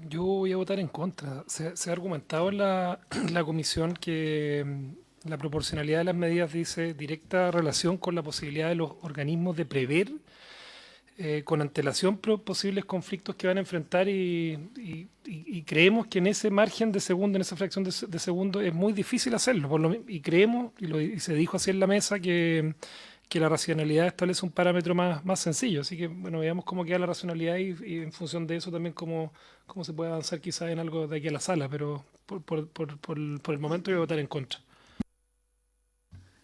Yo voy a votar en contra. Se ha argumentado en la comisión que la proporcionalidad de las medidas dice directa relación con la posibilidad de los organismos de prever con antelación posibles conflictos que van a enfrentar y creemos que en ese margen de segundo, en esa fracción de segundo, es muy difícil hacerlo. Y creemos, y se dijo así en la mesa, que la racionalidad establece un parámetro más sencillo. Así que, bueno, veamos cómo queda la racionalidad y en función de eso también cómo se puede avanzar quizás en algo de aquí a la sala, pero por el momento voy a votar en contra.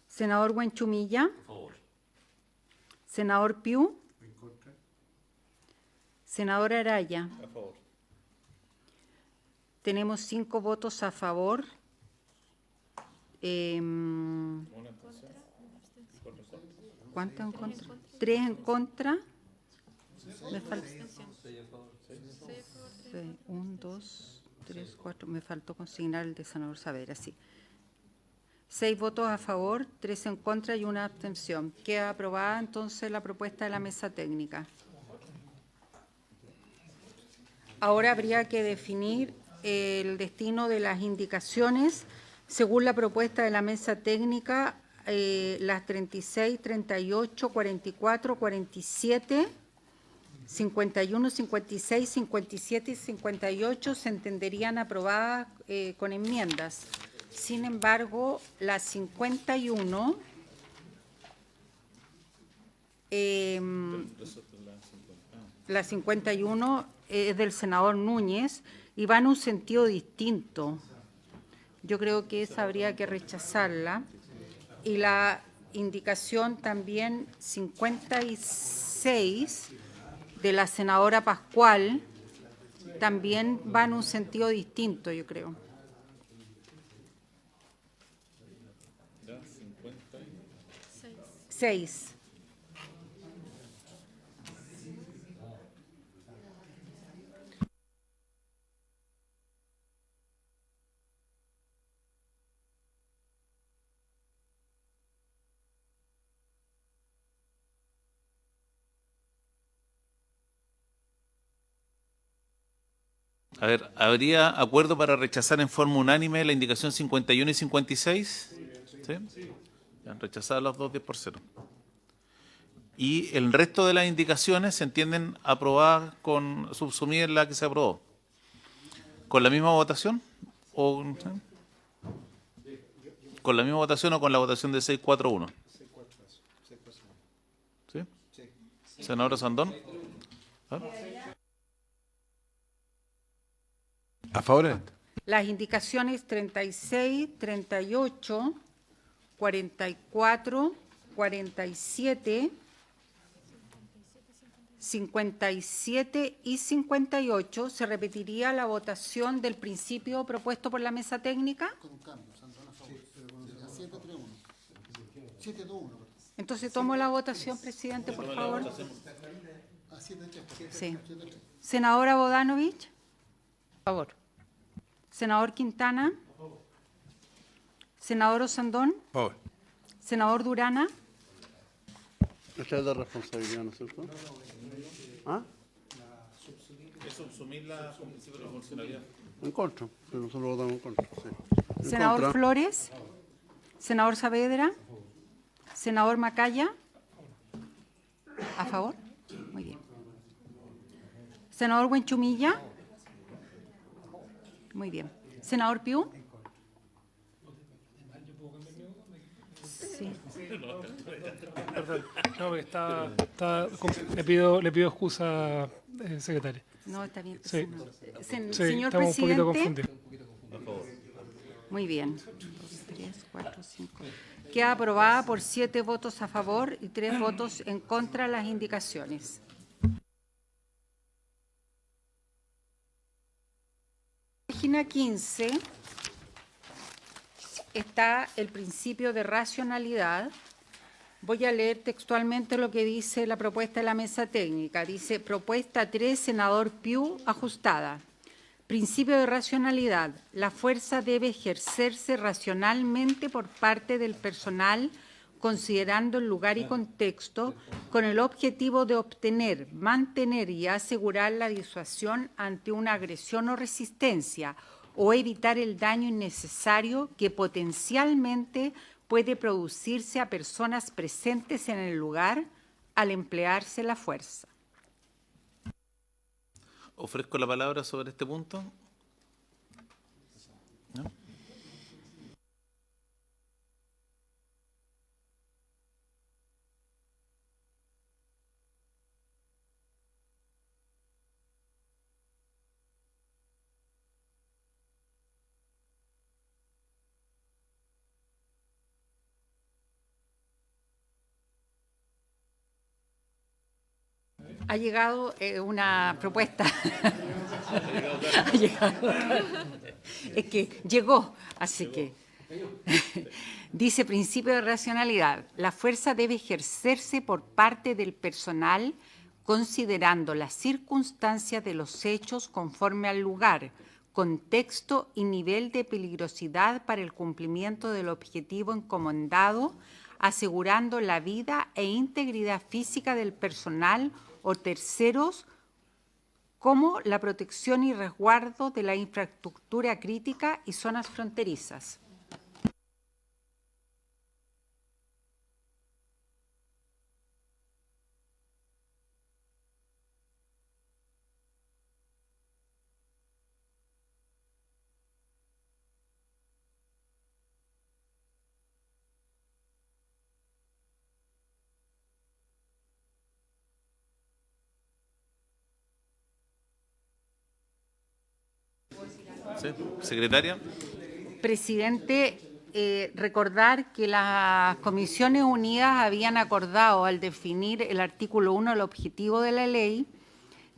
Senador Huenchumilla. A favor. Senador Piu. En contra. Senador Araya. A favor. Tenemos 5 votos a favor. ¿Cuánto en contra? 3 en contra. Me falta 1, 2, 3, 4. Me faltó consignar el de senador Saavedra, sí. 6 votos a favor, 3 en contra y 1 abstención. Queda aprobada entonces la propuesta de la mesa técnica. Ahora habría que definir el destino de las indicaciones según la propuesta de la mesa técnica. Las 36, 38, 44, 47, 51, 56, 57 y 58 se entenderían aprobadas con enmiendas. Sin embargo, la 51 es del senador Núñez y va en un sentido distinto. Yo creo que esa habría que rechazarla. Y la indicación también 56 de la senadora Pascual también va en un sentido distinto, yo creo. Seis. A ver, ¿habría acuerdo para rechazar en forma unánime la indicación 51 y 56? ¿Sí? Ya han rechazado los dos 10 por 0. Y el resto de las indicaciones se entienden aprobadas subsumidas en la que se aprobó. ¿Con la misma votación? ¿O, ¿con la misma votación o con la votación de 6-4-1? ¿Sí? Senador Sandón. ¿Ah? ¿A favor? Las indicaciones 36, 38, 44, 47, 57 y 58 se repetiría la votación del principio propuesto por la mesa técnica. Con un cambio, Sandón a favor, pero con 7-3-1. 7-2-1. Entonces tomo la votación, presidente, por favor. Sí. Senadora Bodanovich. A favor. Senador Quintana. Senador Osandón. Por favor. Senador Durana. Esta es de responsabilidad, ¿no es cierto? ¿Ah? Es subsumir la proporcionalidad. En contra, que nosotros votamos en contra. Sí. En Senador contra. Flores. Senador Saavedra. Senador Macaya. ¿A favor? Muy bien. Senador Buenchumilla. Muy bien. Senador Piu. Sí. Perdón. No, porque le pido excusa, secretaria. No, está bien. Sí. Señor Sí, estamos un poquito presidente. confundidos. Muy bien. 2, 3, 4, 5. Queda aprobada por 7 votos a favor y 3 votos en contra las indicaciones. Página 15 está el principio de racionalidad. Voy a leer textualmente lo que dice la propuesta de la mesa técnica. Dice, propuesta 3, senador Piu, ajustada. Principio de racionalidad. La fuerza debe ejercerse racionalmente por parte del personal, considerando el lugar y contexto, con el objetivo de obtener, mantener y asegurar la disuasión ante una agresión o resistencia, o evitar el daño innecesario que potencialmente puede producirse a personas presentes en el lugar al emplearse la fuerza. Ofrezco la palabra sobre este punto. ¿No? Ha llegado una propuesta. Ha llegado. Es que llegó, así que. Dice principio de racionalidad. La fuerza debe ejercerse por parte del personal considerando las circunstancias de los hechos conforme al lugar, contexto y nivel de peligrosidad para el cumplimiento del objetivo encomendado, asegurando la vida e integridad física del personal o terceros, como la protección y resguardo de la infraestructura crítica y zonas fronterizas. ¿Sí? Secretaria. Presidente, recordar que las Comisiones Unidas habían acordado al definir el artículo 1 el objetivo de la ley,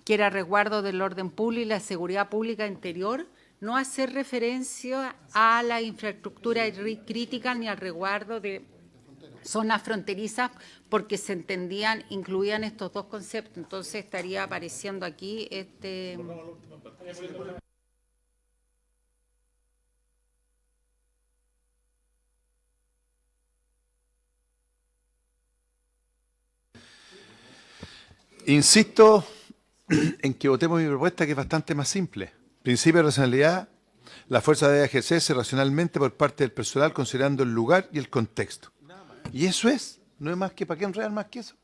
que era resguardo del orden público y la seguridad pública interior, no hacer referencia a la infraestructura crítica ni al resguardo de zonas fronterizas, porque se entendían, incluían estos dos conceptos. Entonces estaría apareciendo aquí este... Insisto en que votemos mi propuesta, que es bastante más simple. Principio de racionalidad. La fuerza debe ejercerse racionalmente por parte del personal, considerando el lugar y el contexto. Y eso es. No es más que, ¿para qué enredar más que eso?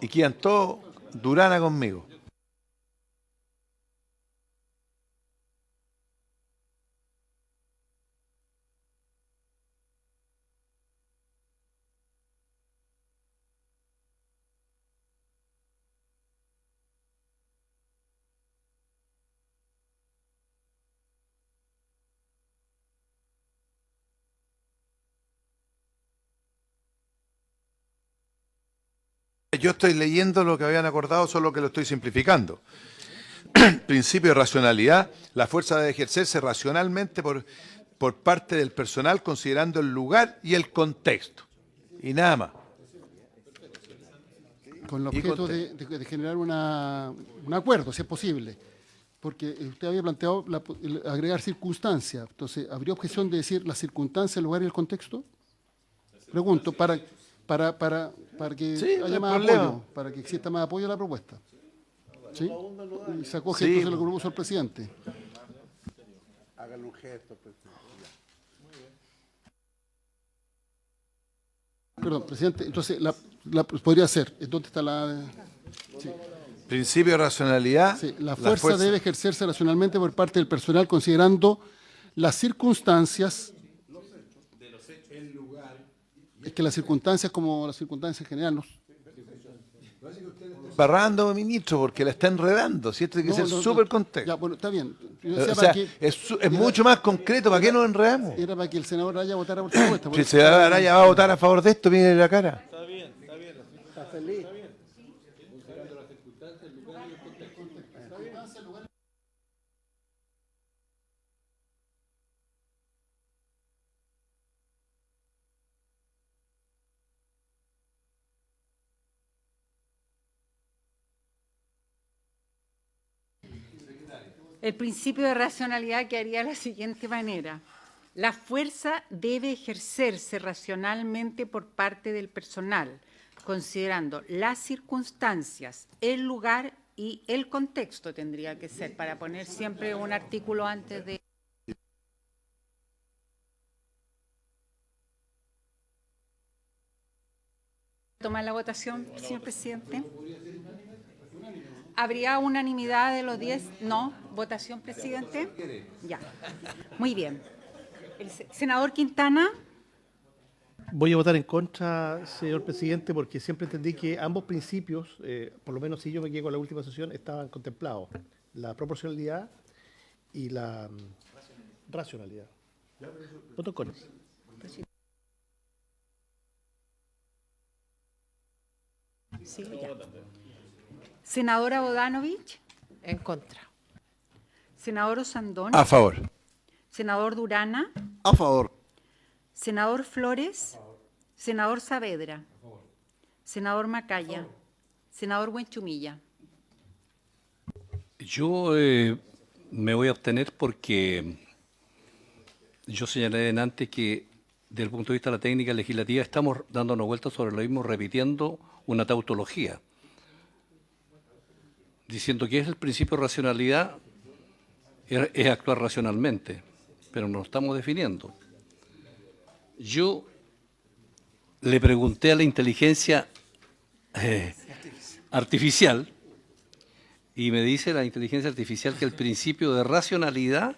Y quedan todos Durana conmigo. Yo estoy leyendo lo que habían acordado, solo que lo estoy simplificando. Principio de racionalidad. La fuerza debe ejercerse racionalmente por parte del personal, considerando el lugar y el contexto. Y nada más. Con el Y objeto contexto. de generar un acuerdo, si es posible. Porque usted había planteado agregar circunstancias. Entonces, ¿habría objeción de decir las circunstancias, el lugar y el contexto? Pregunto, para que Sí, no haya hay más problema. apoyo, para que exista más apoyo a la propuesta. ¿Sí? Y se acoge Sí. entonces lo que propuso el presidente. Háganle un gesto, presidente. Perdón, presidente, entonces podría ser. ¿Dónde está la...? Sí. Principio de racionalidad. Sí, la fuerza debe ejercerse racionalmente por parte del personal considerando las circunstancias. Es que las circunstancias, como las circunstancias en general, no. Barrando, ministro, porque la está enredando. Si esto tiene que ser súper contexto. Ya, bueno, está bien. Yo O decía sea, para que, es mucho más concreto. ¿Para qué nos enredamos? era para que el senador Araya votara por su propuesta. Si el senador Araya va a votar a favor de esto, mire la cara. Está feliz. El principio de racionalidad quedaría de la siguiente manera. La fuerza debe ejercerse racionalmente por parte del personal, considerando las circunstancias, el lugar y el contexto tendría que ser, para poner siempre un artículo antes de... ¿Tomar la votación, señor presidente? ¿Habría unanimidad de los 10? No. ¿Votación, presidente? Ya. Muy bien. El senador Quintana. Voy a votar en contra, señor presidente, porque siempre entendí que ambos principios, por lo menos si yo me quedé con la última sesión, estaban contemplados. La proporcionalidad y la racionalidad. Voto en contra. Sí, ya. Senadora Bodanovich. En contra. Senador Osandón. A favor. Senador Durana. A favor. Senador Flores. Senador Saavedra. Senador Macaya. Senador Buenchumilla. Yo me voy a abstener porque yo señalé antes que desde el punto de vista de la técnica legislativa estamos dándonos vueltas sobre lo mismo, repitiendo una tautología, diciendo que es el principio de racionalidad, es actuar racionalmente, pero no lo estamos definiendo. Yo le pregunté a la inteligencia artificial y me dice la inteligencia artificial que el principio de racionalidad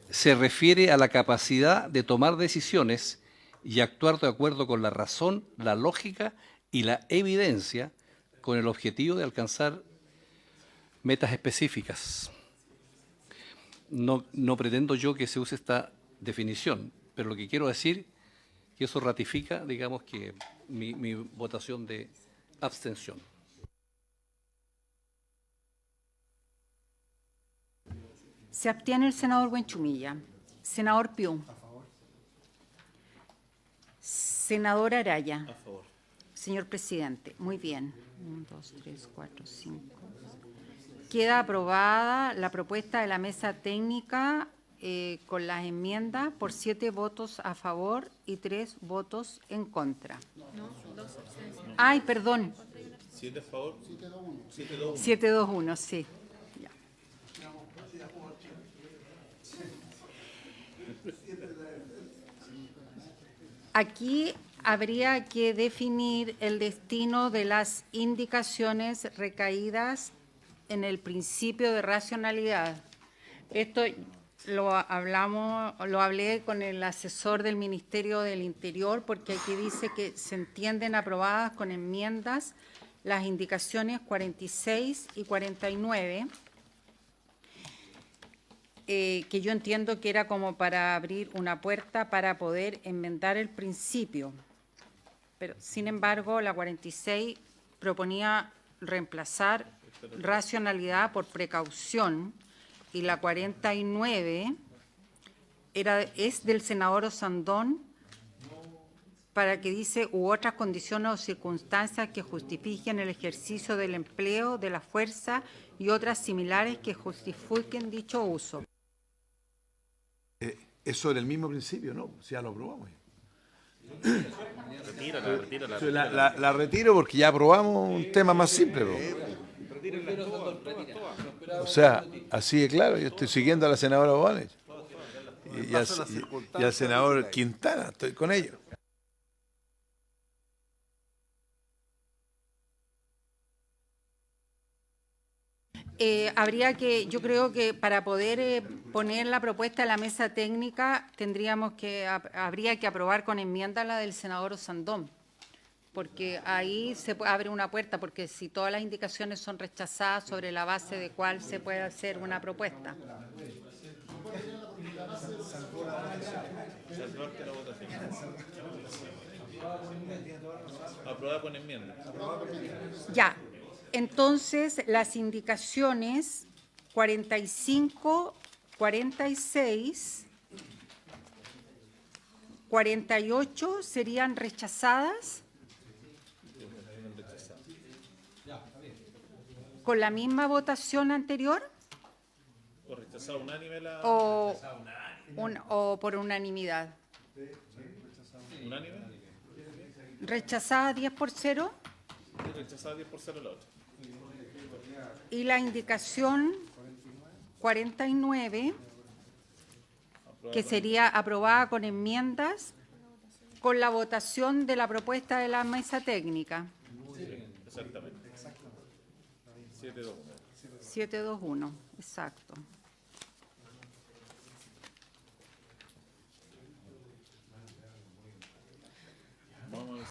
se refiere a la capacidad de tomar decisiones y actuar de acuerdo con la razón, la lógica y la evidencia con el objetivo de alcanzar metas específicas. No pretendo yo que se use esta definición, pero lo que quiero decir que eso ratifica, digamos, que mi votación de abstención. Se abstiene el senador Buenchumilla. Senador Piu. Senador Araya. A favor. Señor presidente, muy bien. 1, 2, 3, 4, 5. Queda aprobada la propuesta de la mesa técnica con las enmiendas por 7 votos a favor y 3 votos en contra. Ay, perdón. 7 a favor, 7-2-1, sí. Ya. Aquí habría que definir el destino de las indicaciones recaídas en el principio de racionalidad. Esto lo hablé con el asesor del Ministerio del Interior, porque aquí dice que se entienden aprobadas con enmiendas las indicaciones 46 y 49, que yo entiendo que era como para abrir una puerta para poder enmendar el principio. Pero, sin embargo, la 46 proponía reemplazar racionalidad por precaución y la 49 es del senador Osandón. para que dice u otras condiciones o circunstancias que justifiquen el ejercicio del empleo de la fuerza y otras similares que justifiquen dicho uso. Eso era el mismo principio, ¿no? Si ya lo aprobamos. Retírala. La retiro porque ya aprobamos un tema más simple. O sea, así de claro, yo estoy siguiendo a la senadora Bovanes y al senador Quintana, estoy con ellos. Yo creo que para poder poner la propuesta en la mesa técnica habría que aprobar con enmienda la del senador Osandón, porque ahí se abre una puerta, porque si todas las indicaciones son rechazadas, sobre la base de cuál se puede hacer una propuesta. Aprobada con enmienda. Ya. Entonces, las indicaciones 45, 46, 48 serían rechazadas con la misma votación anterior ¿O rechazada unánime o por unanimidad. ¿Unánime? Rechazada 10-0. Y rechazada 10-0 la otra. Y la indicación 49, que sería aprobada con enmiendas, con la votación de la propuesta de la mesa técnica. Exactamente. 7-2. 7-2-1, exacto. Vamos a ver.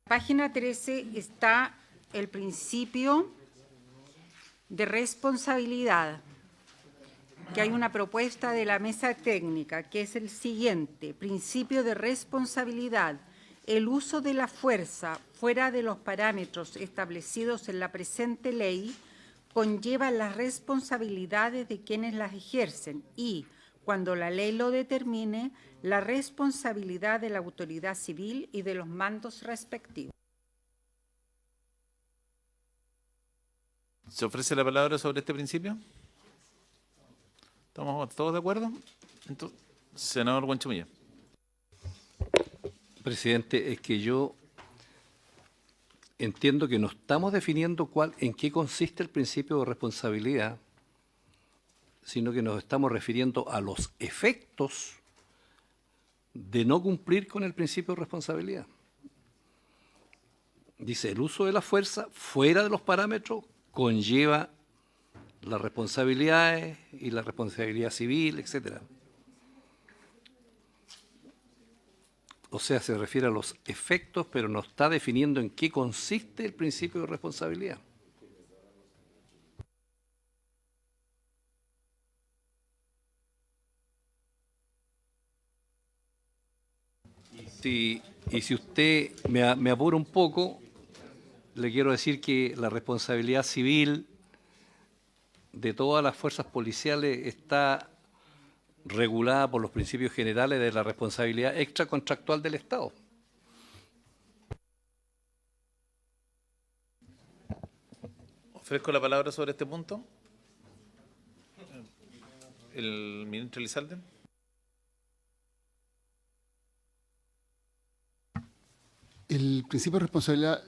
Página 13 está el principio de responsabilidad, que hay una propuesta de la mesa técnica, que es el siguiente: principio de responsabilidad. El uso de la fuerza fuera de los parámetros establecidos en la presente ley conlleva las responsabilidades de quienes las ejercen y, cuando la ley lo determine, la responsabilidad de la autoridad civil y de los mandos respectivos. ¿Se ofrece la palabra sobre este principio? ¿Estamos todos de acuerdo? Entonces, senador Huanchumilla. Presidente, es que yo entiendo que no estamos definiendo en qué consiste el principio de responsabilidad, sino que nos estamos refiriendo a los efectos de no cumplir con el principio de responsabilidad. Dice, el uso de la fuerza fuera de los parámetros conlleva las responsabilidades y la responsabilidad civil, etcétera. O sea, se refiere a los efectos, pero no está definiendo en qué consiste el principio de responsabilidad. Y si usted me apura un poco, le quiero decir que la responsabilidad civil de todas las fuerzas policiales está regulada por los principios generales de la responsabilidad extracontractual del Estado. Ofrezco la palabra sobre este punto. El ministro Elizalde. El principio de responsabilidad,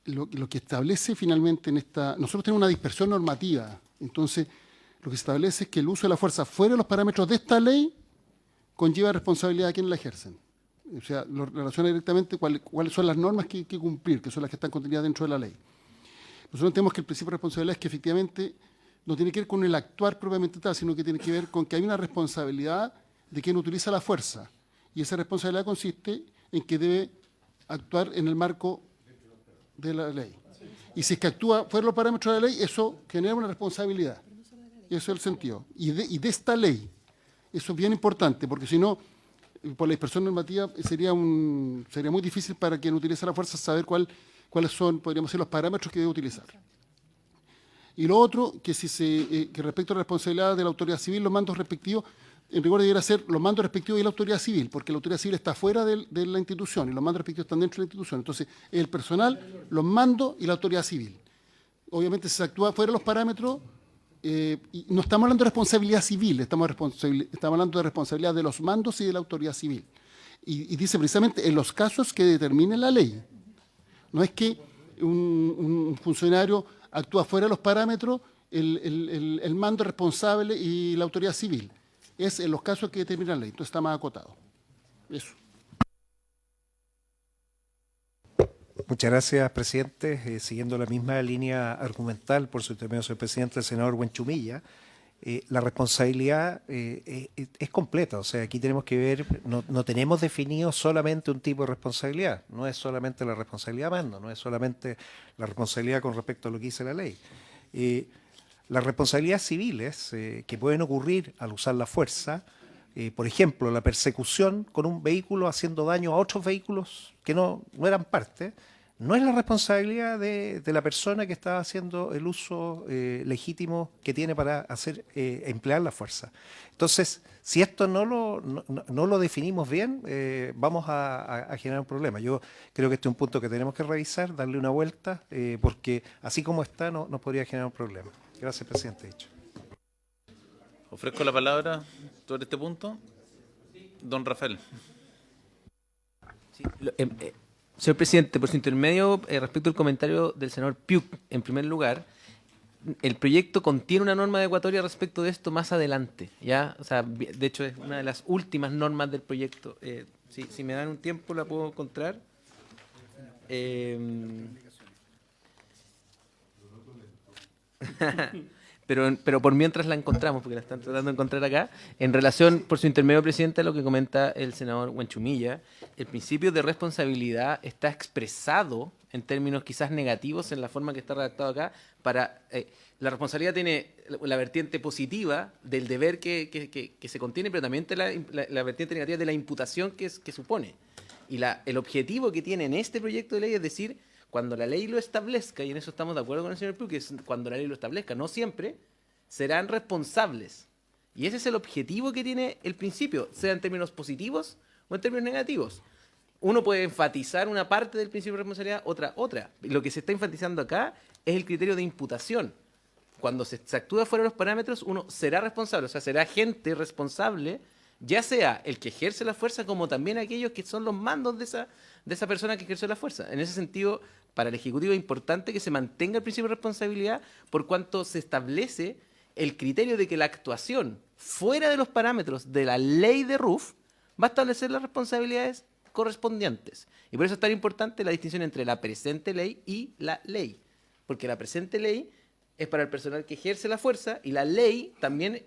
lo que establece finalmente en esta... Nosotros tenemos una dispersión normativa, entonces lo que se establece es que el uso de la fuerza fuera de los parámetros de esta ley conlleva responsabilidad a quienes la ejercen. O sea, lo relaciona directamente cuáles son las normas que hay que cumplir, que son las que están contenidas dentro de la ley. Nosotros entendemos que el principio de responsabilidad es que efectivamente no tiene que ver con el actuar propiamente tal, sino que tiene que ver con que hay una responsabilidad de quien utiliza la fuerza. Y esa responsabilidad consiste en que debe actuar en el marco de la ley. Y si es que actúa fuera de los parámetros de la ley, eso genera una responsabilidad. Eso es el sentido. Y de esta ley, eso es bien importante, porque si no, por la dispersión normativa sería muy difícil para quien utiliza la fuerza saber cuáles son, podríamos decir, los parámetros que debe utilizar. Y lo otro, que que respecto a la responsabilidad de la autoridad civil, los mandos respectivos, en rigor debería ser los mandos respectivos y la autoridad civil, porque la autoridad civil está fuera de la institución y los mandos respectivos están dentro de la institución. Entonces, el personal, los mandos y la autoridad civil. Obviamente, si se actúa fuera de los parámetros, y no estamos hablando de responsabilidad civil, estamos hablando de responsabilidad de los mandos y de la autoridad civil. Y dice precisamente en los casos que determine la ley. No es que un funcionario actúa fuera de los parámetros, el mando responsable y la autoridad civil. Es en los casos que determina la ley. Entonces está más acotado. Eso. Muchas gracias, presidente. Siguiendo la misma línea argumental, por su intermedio, señor presidente, el senador Buenchumilla, la responsabilidad es completa. O sea, aquí tenemos que ver, no tenemos definido solamente un tipo de responsabilidad. No es solamente la responsabilidad mando, no es solamente la responsabilidad con respecto a lo que dice la ley. Las responsabilidades civiles que pueden ocurrir al usar la fuerza, por ejemplo, la persecución con un vehículo haciendo daño a otros vehículos que no eran parte, no es la responsabilidad de la persona que está haciendo el uso legítimo que tiene para emplear la fuerza. Entonces, si esto no lo definimos bien, vamos a generar un problema. Yo creo que este es un punto que tenemos que revisar, darle una vuelta, porque así como está, nos podría generar un problema. Gracias, presidente. Dicho. Ofrezco la palabra sobre este punto. Don Rafael. Sí, señor presidente, por su intermedio, respecto al comentario del senador Piuk, en primer lugar, el proyecto contiene una norma adecuatoria respecto de esto más adelante, ¿ya? O sea, de hecho es una de las últimas normas del proyecto. Si me dan un tiempo la puedo encontrar. Pero por mientras la encontramos, porque la están tratando de encontrar acá, en relación, por su intermedio, presidente, a lo que comenta el senador Buenchumilla, el principio de responsabilidad está expresado en términos quizás negativos en la forma que está redactado acá. La responsabilidad tiene la vertiente positiva del deber que se contiene, pero también tiene la vertiente negativa de la imputación que supone. Y el objetivo que tiene en este proyecto de ley es decir, cuando la ley lo establezca, y en eso estamos de acuerdo con el señor Piuk, que es cuando la ley lo establezca, no siempre, serán responsables. Y ese es el objetivo que tiene el principio, sea en términos positivos o en términos negativos. Uno puede enfatizar una parte del principio de responsabilidad, otra. Lo que se está enfatizando acá es el criterio de imputación. Cuando se actúa fuera de los parámetros, uno será responsable, o sea, será agente responsable, ya sea el que ejerce la fuerza como también aquellos que son los mandos de esa persona que ejerce la fuerza. En ese sentido, para el Ejecutivo es importante que se mantenga el principio de responsabilidad por cuanto se establece el criterio de que la actuación fuera de los parámetros de la ley de RUF va a establecer las responsabilidades correspondientes. Y por eso es tan importante la distinción entre la presente ley y la ley. Porque la presente ley es para el personal que ejerce la fuerza y la ley también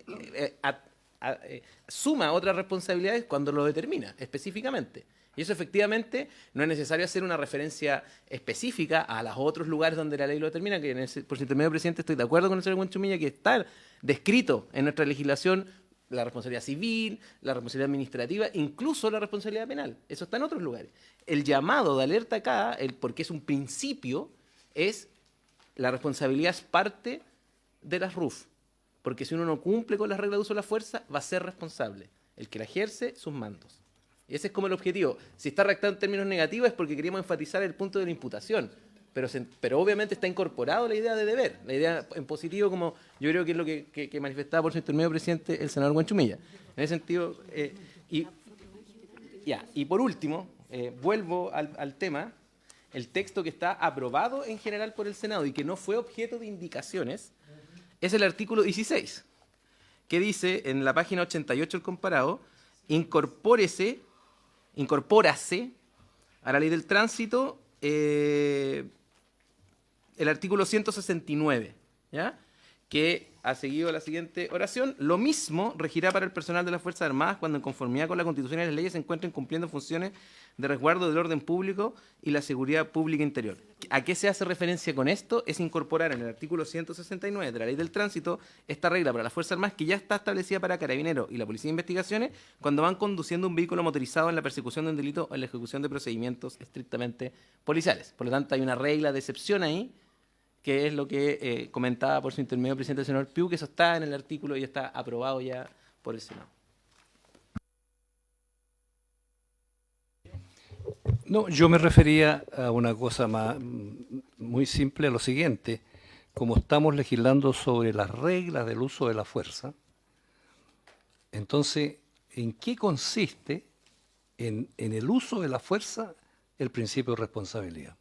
suma otras responsabilidades cuando lo determina específicamente. Y eso efectivamente no es necesario hacer una referencia específica a los otros lugares donde la ley lo determina, que por su intermedio, presidente, estoy de acuerdo con el señor Buenchumilla que está descrito en nuestra legislación la responsabilidad civil, la responsabilidad administrativa, incluso la responsabilidad penal. Eso está en otros lugares. El llamado de alerta acá, porque es un principio, es la responsabilidad es parte de las RUF. Porque si uno no cumple con las reglas de uso de la fuerza, va a ser responsable. El que la ejerce, sus mandos. Y ese es como el objetivo. Si está redactado en términos negativos es porque queríamos enfatizar el punto de la imputación. Pero obviamente está incorporado la idea de deber. La idea en positivo, como yo creo que es lo que manifestaba por su intermedio, presidente, el senador Buenchumilla. En ese sentido, y por último, vuelvo al tema, el texto que está aprobado en general por el Senado y que no fue objeto de indicaciones, es el artículo 16, que dice en la página 88 del comparado, incorpórase a la ley del tránsito el artículo 169, ¿ya? que ha seguido la siguiente oración. Lo mismo regirá para el personal de las Fuerzas Armadas cuando en conformidad con la Constitución y las leyes se encuentren cumpliendo funciones de resguardo del orden público y la seguridad pública interior. ¿A qué se hace referencia con esto? Es incorporar en el artículo 169 de la Ley del Tránsito esta regla para las Fuerzas Armadas que ya está establecida para Carabineros y la Policía de Investigaciones cuando van conduciendo un vehículo motorizado en la persecución de un delito o en la ejecución de procedimientos estrictamente policiales. Por lo tanto, hay una regla de excepción ahí, que es lo que comentaba por su intermedio el presidente senador Piu, que eso está en el artículo y está aprobado ya por el Senado. No, yo me refería a una cosa más muy simple, a lo siguiente. Como estamos legislando sobre las reglas del uso de la fuerza, entonces, ¿en qué consiste en el uso de la fuerza el principio de responsabilidad?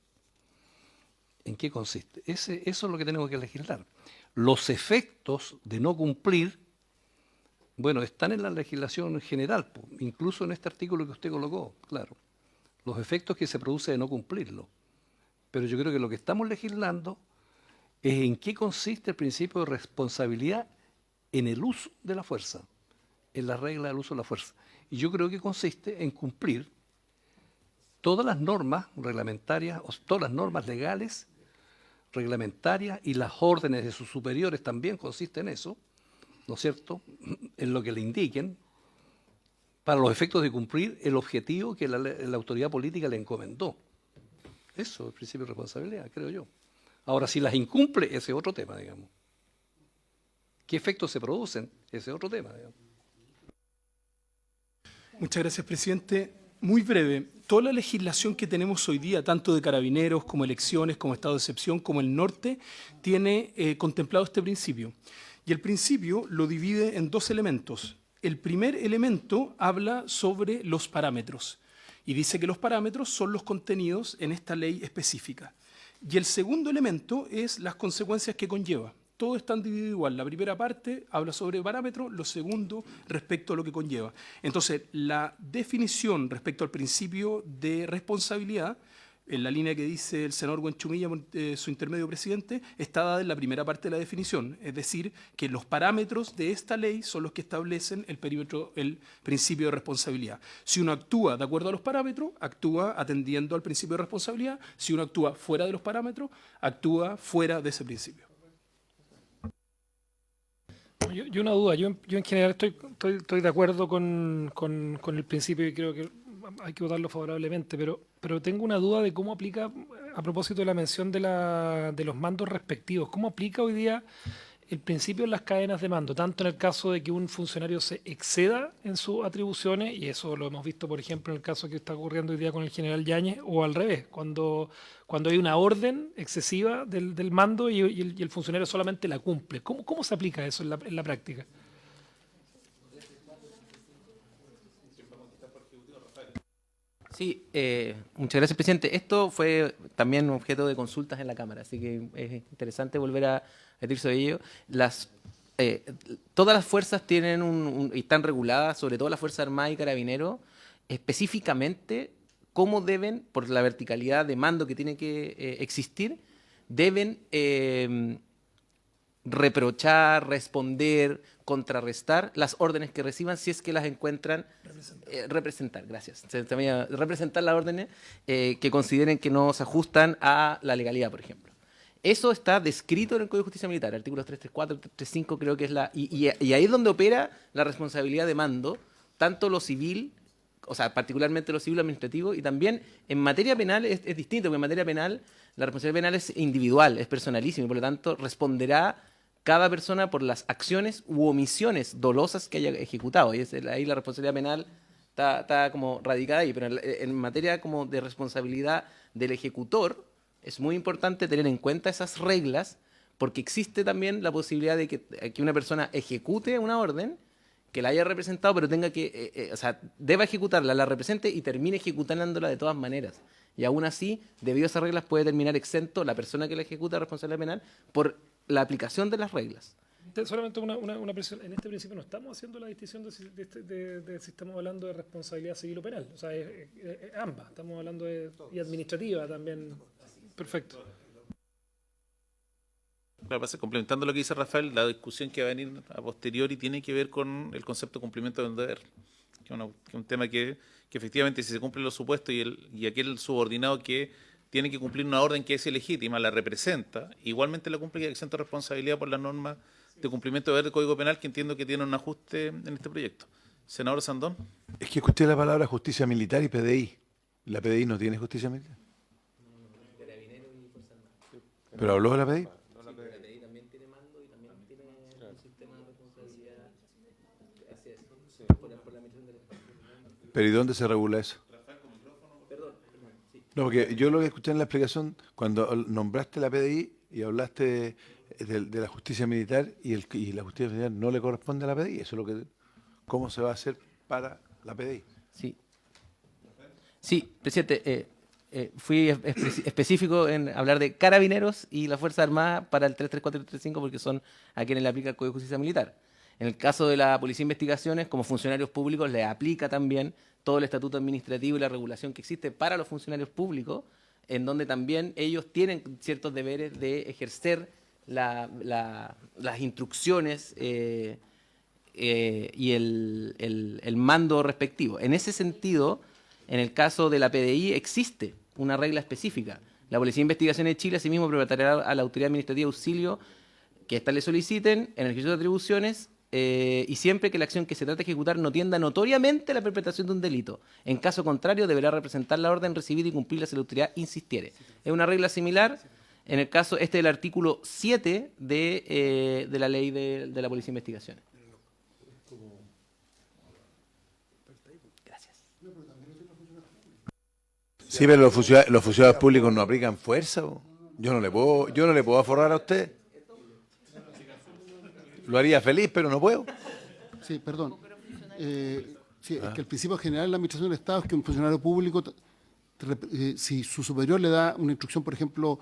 ¿En qué consiste? Eso es lo que tenemos que legislar. Los efectos de no cumplir, bueno, están en la legislación general, incluso en este artículo que usted colocó, claro. Los efectos que se produce de no cumplirlo. Pero yo creo que lo que estamos legislando es en qué consiste el principio de responsabilidad en el uso de la fuerza, en la regla del uso de la fuerza. Y yo creo que consiste en cumplir todas las normas reglamentarias, o todas las normas legales, reglamentarias y las órdenes de sus superiores también consiste en eso, ¿no es cierto?, en lo que le indiquen, para los efectos de cumplir el objetivo que la autoridad política le encomendó. Eso es el principio de responsabilidad, creo yo. Ahora, si las incumple, ese es otro tema, digamos. ¿Qué efectos se producen? Ese es otro tema, digamos. Muchas gracias, presidente. Muy breve. Toda la legislación que tenemos hoy día, tanto de carabineros como elecciones, como estado de excepción, como el norte, tiene contemplado este principio. Y el principio lo divide en dos elementos. El primer elemento habla sobre los parámetros y dice que los parámetros son los contenidos en esta ley específica. Y el segundo elemento es las consecuencias que conlleva. Todo está dividido igual. La primera parte habla sobre parámetros, lo segundo respecto a lo que conlleva. Entonces, la definición respecto al principio de responsabilidad, en la línea que dice el senador Buenchumilla, su intermedio presidente, está dada en la primera parte de la definición. Es decir, que los parámetros de esta ley son los que establecen el perímetro, el principio de responsabilidad. Si uno actúa de acuerdo a los parámetros, actúa atendiendo al principio de responsabilidad. Si uno actúa fuera de los parámetros, actúa fuera de ese principio. Yo una duda, yo en general estoy de acuerdo con el principio y creo que hay que votarlo favorablemente, pero tengo una duda de cómo aplica, a propósito de la mención de los mandos respectivos, cómo aplica hoy día el principio en las cadenas de mando, tanto en el caso de que un funcionario se exceda en sus atribuciones, y eso lo hemos visto, por ejemplo, en el caso que está ocurriendo hoy día con el general Yáñez, o al revés, cuando hay una orden excesiva del mando y el funcionario solamente la cumple. ¿Cómo se aplica eso en la práctica? Sí, muchas gracias, presidente. Esto fue también objeto de consultas en la Cámara, así que es interesante volver a decir sobre ello. Todas las fuerzas tienen y están reguladas, sobre todo las Fuerzas Armadas y Carabineros, específicamente cómo deben, por la verticalidad de mando que tiene que existir, deben reprochar, responder, contrarrestar las órdenes que reciban si es que las encuentran. Representar, gracias. Representar las órdenes que consideren que no se ajustan a la legalidad, por ejemplo. Eso está descrito en el Código de Justicia Militar, artículos 334, 335, creo que es y ahí es donde opera la responsabilidad de mando, tanto lo civil, o sea, particularmente lo civil administrativo, y también en materia penal es distinto, porque en materia penal la responsabilidad penal es individual, es personalísima, y por lo tanto responderá cada persona por las acciones u omisiones dolosas que haya ejecutado. Y ahí la responsabilidad penal está como radicada ahí, pero en materia como de responsabilidad del ejecutor, es muy importante tener en cuenta esas reglas, porque existe también la posibilidad de que una persona ejecute una orden, que la haya representado, pero tenga que, o sea, deba ejecutarla, la represente y termine ejecutándola de todas maneras. Y aún así, debido a esas reglas, puede terminar exento la persona que la ejecuta responsabilidad penal por la aplicación de las reglas. Solamente una presión. En este principio no estamos haciendo la distinción de si estamos hablando de responsabilidad civil o penal. O sea, es ambas. Estamos hablando y administrativa también. Perfecto. Claro, pasa, complementando lo que dice Rafael, la discusión que va a venir a posteriori tiene que ver con el concepto de cumplimiento del deber, que es un tema que efectivamente si se cumplen los supuestos y aquel subordinado que tiene que cumplir una orden que es ilegítima, la representa, igualmente la cumple y exenta responsabilidad por las normas de cumplimiento de deber del Código Penal, que entiendo que tiene un ajuste en este proyecto. Senador Sandón. Es que escuché la palabra justicia militar y PDI. ¿La PDI no tiene justicia militar? ¿Pero habló de la PDI? ¿Pero y dónde se regula eso? No, porque yo lo que escuché en la explicación, cuando nombraste la PDI y hablaste de la justicia militar y la justicia militar no le corresponde a la PDI, eso es lo que... ¿Cómo se va a hacer para la PDI? Sí, presidente, fui específico en hablar de carabineros y la Fuerza Armada para el 334 y 335 porque son a quienes le aplica el Código de Justicia Militar. En el caso de la Policía de Investigaciones, como funcionarios públicos, le aplica también todo el estatuto administrativo y la regulación que existe para los funcionarios públicos, en donde también ellos tienen ciertos deberes de ejercer las instrucciones y el mando respectivo. En ese sentido, en el caso de la PDI existe una regla específica. La Policía de Investigaciones de Chile asimismo preguntará a la Autoridad Administrativa de Auxilio que ésta le soliciten en el ejercicio de atribuciones y siempre que la acción que se trata de ejecutar no tienda notoriamente a la perpetración de un delito. En caso contrario, deberá representar la orden recibida y cumplirla si la autoridad insistiere. Es una regla similar en el caso del artículo 7 de la ley de la Policía de Investigaciones. Sí, pero los funcionarios públicos no aplican fuerza. Yo no le puedo aforrar a usted. Lo haría feliz, pero no puedo. Sí, perdón. Sí, es que el principio general de la administración del Estado es que un funcionario público, si su superior le da una instrucción, por ejemplo,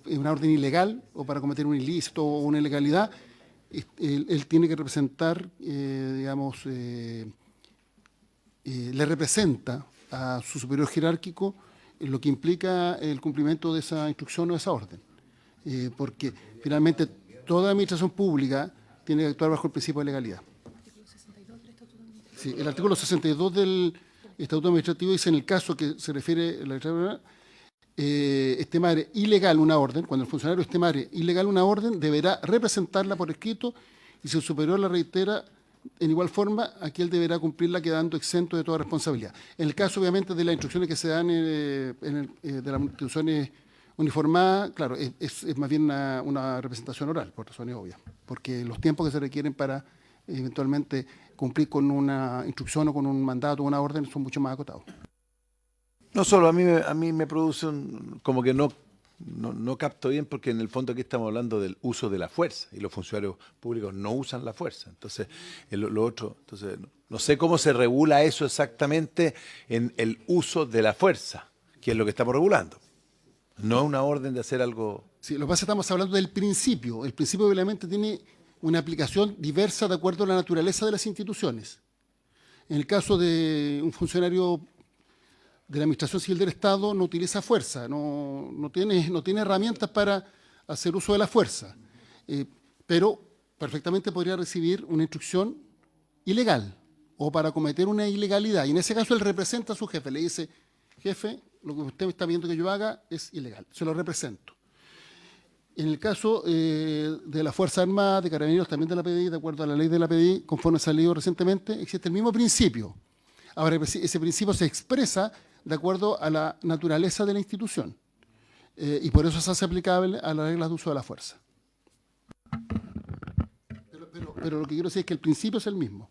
una orden ilegal o para cometer un ilícito o una ilegalidad, él tiene que representar, le representa a su superior jerárquico lo que implica el cumplimiento de esa instrucción o de esa orden. Porque finalmente toda administración pública tiene que actuar bajo el principio de legalidad. Sí, el artículo 62 del Estatuto Administrativo dice en el caso que se refiere a la estimare ilegal una orden, cuando el funcionario estimare ilegal una orden, deberá representarla por escrito y si el superior la reitera en igual forma, aquel deberá cumplirla quedando exento de toda responsabilidad. En el caso, obviamente, de las instrucciones que se dan de las instituciones uniformadas, claro, es más bien una representación oral, por razones obvias, porque los tiempos que se requieren para eventualmente cumplir con una instrucción o con un mandato o una orden son mucho más acotados. No solo, a mí me produce como que no capto bien, porque en el fondo aquí estamos hablando del uso de la fuerza y los funcionarios públicos no usan la fuerza. Entonces, no sé cómo se regula eso exactamente en el uso de la fuerza, que es lo que estamos regulando. No es una orden de hacer algo... Sí, lo que pasa es que estamos hablando del principio. El principio obviamente tiene una aplicación diversa de acuerdo a la naturaleza de las instituciones. En el caso de un funcionario de la Administración Civil del Estado no utiliza fuerza, no tiene herramientas para hacer uso de la fuerza, pero perfectamente podría recibir una instrucción ilegal o para cometer una ilegalidad. Y en ese caso él representa a su jefe, le dice, jefe, lo que usted me está viendo que yo haga es ilegal, se lo represento. En el caso de la Fuerza Armada, de Carabineros, también de la PDI, de acuerdo a la ley de la PDI, conforme ha salido recientemente, existe el mismo principio. Ahora, ese principio se expresa de acuerdo a la naturaleza de la institución y por eso se hace aplicable a las reglas de uso de la fuerza. Pero lo que quiero decir es que el principio es el mismo.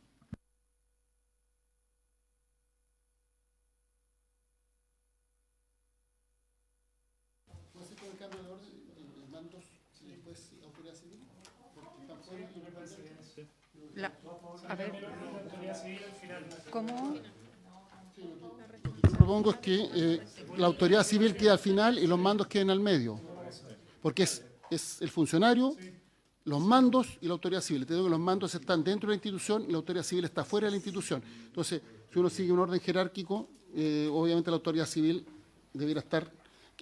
A ver, ¿cómo? Lo que yo propongo es que la autoridad civil quede al final y los mandos queden al medio, porque es el funcionario, los mandos y la autoridad civil. Te digo que los mandos están dentro de la institución y la autoridad civil está fuera de la institución. Entonces, si uno sigue un orden jerárquico, obviamente la autoridad civil debiera estar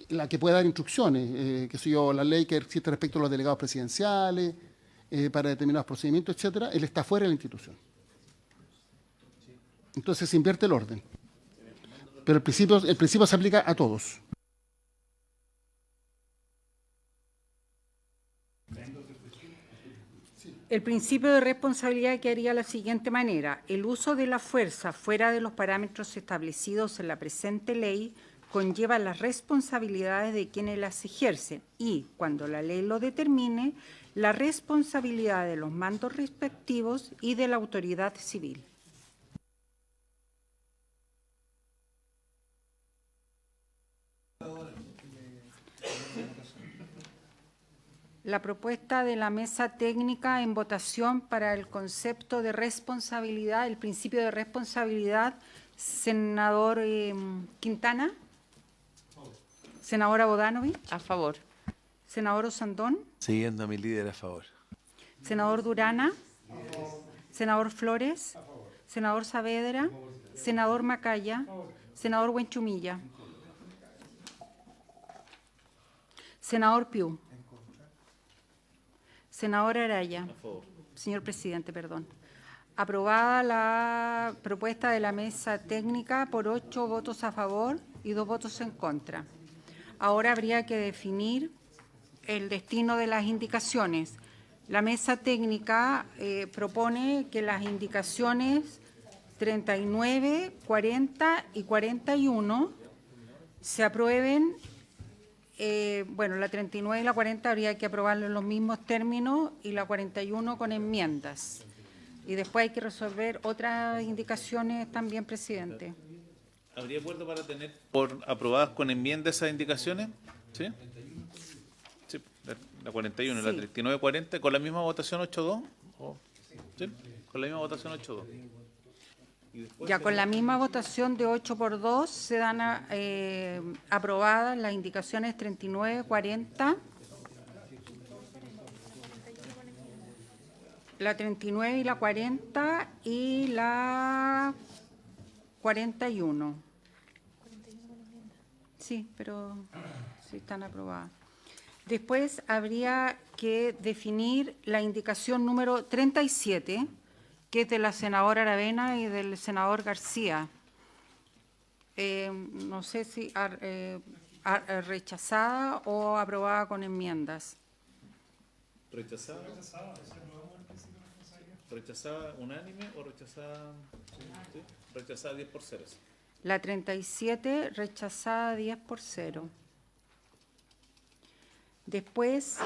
la que puede dar instrucciones, qué sé yo, la ley que existe respecto a los delegados presidenciales, para determinados procedimientos, etcétera, él está fuera de la institución. Entonces se invierte el orden. Pero el principio se aplica a todos. El principio de responsabilidad quedaría de la siguiente manera. El uso de la fuerza fuera de los parámetros establecidos en la presente ley conlleva las responsabilidades de quienes las ejercen y, cuando la ley lo determine, la responsabilidad de los mandos respectivos y de la autoridad civil. La propuesta de la mesa técnica en votación para el concepto de responsabilidad, el principio de responsabilidad, senador Quintana, senadora Bodanovich, A favor. senador Osandón, Siguiendo a mi líder, a favor. senador Durana, senador Flores, senador Saavedra, senador Macaya, senador Buenchumilla, senador Piu. Senador Araya. Señor presidente, perdón. Aprobada la propuesta de la mesa técnica por 8 votos a favor y 2 votos en contra. Ahora habría que definir el destino de las indicaciones. La mesa técnica propone que las indicaciones 39, 40 y 41 se aprueben. Bueno, la 39 y la 40 habría que aprobarlo en los mismos términos y la 41 con enmiendas. Y después hay que resolver otras indicaciones también, presidente. ¿Habría acuerdo para tener por aprobadas con enmiendas esas indicaciones? ¿Sí? Sí, la 41 y la Sí. 39, 40, con la misma votación 8-2. ¿Sí? Con la misma votación 8-2. Ya con la misma votación de 8-2 se dan aprobadas las indicaciones 39, 40, la 39 y la 40 y la 41. Sí, pero sí están aprobadas. Después habría que definir la indicación número 37, que es de la senadora Aravena y del senador García. No sé si rechazada o aprobada con enmiendas. ¿Rechazada? ¿Rechazada unánime o rechazada? ¿Sí? Rechazada 10-0. La 37 rechazada 10-0. Después,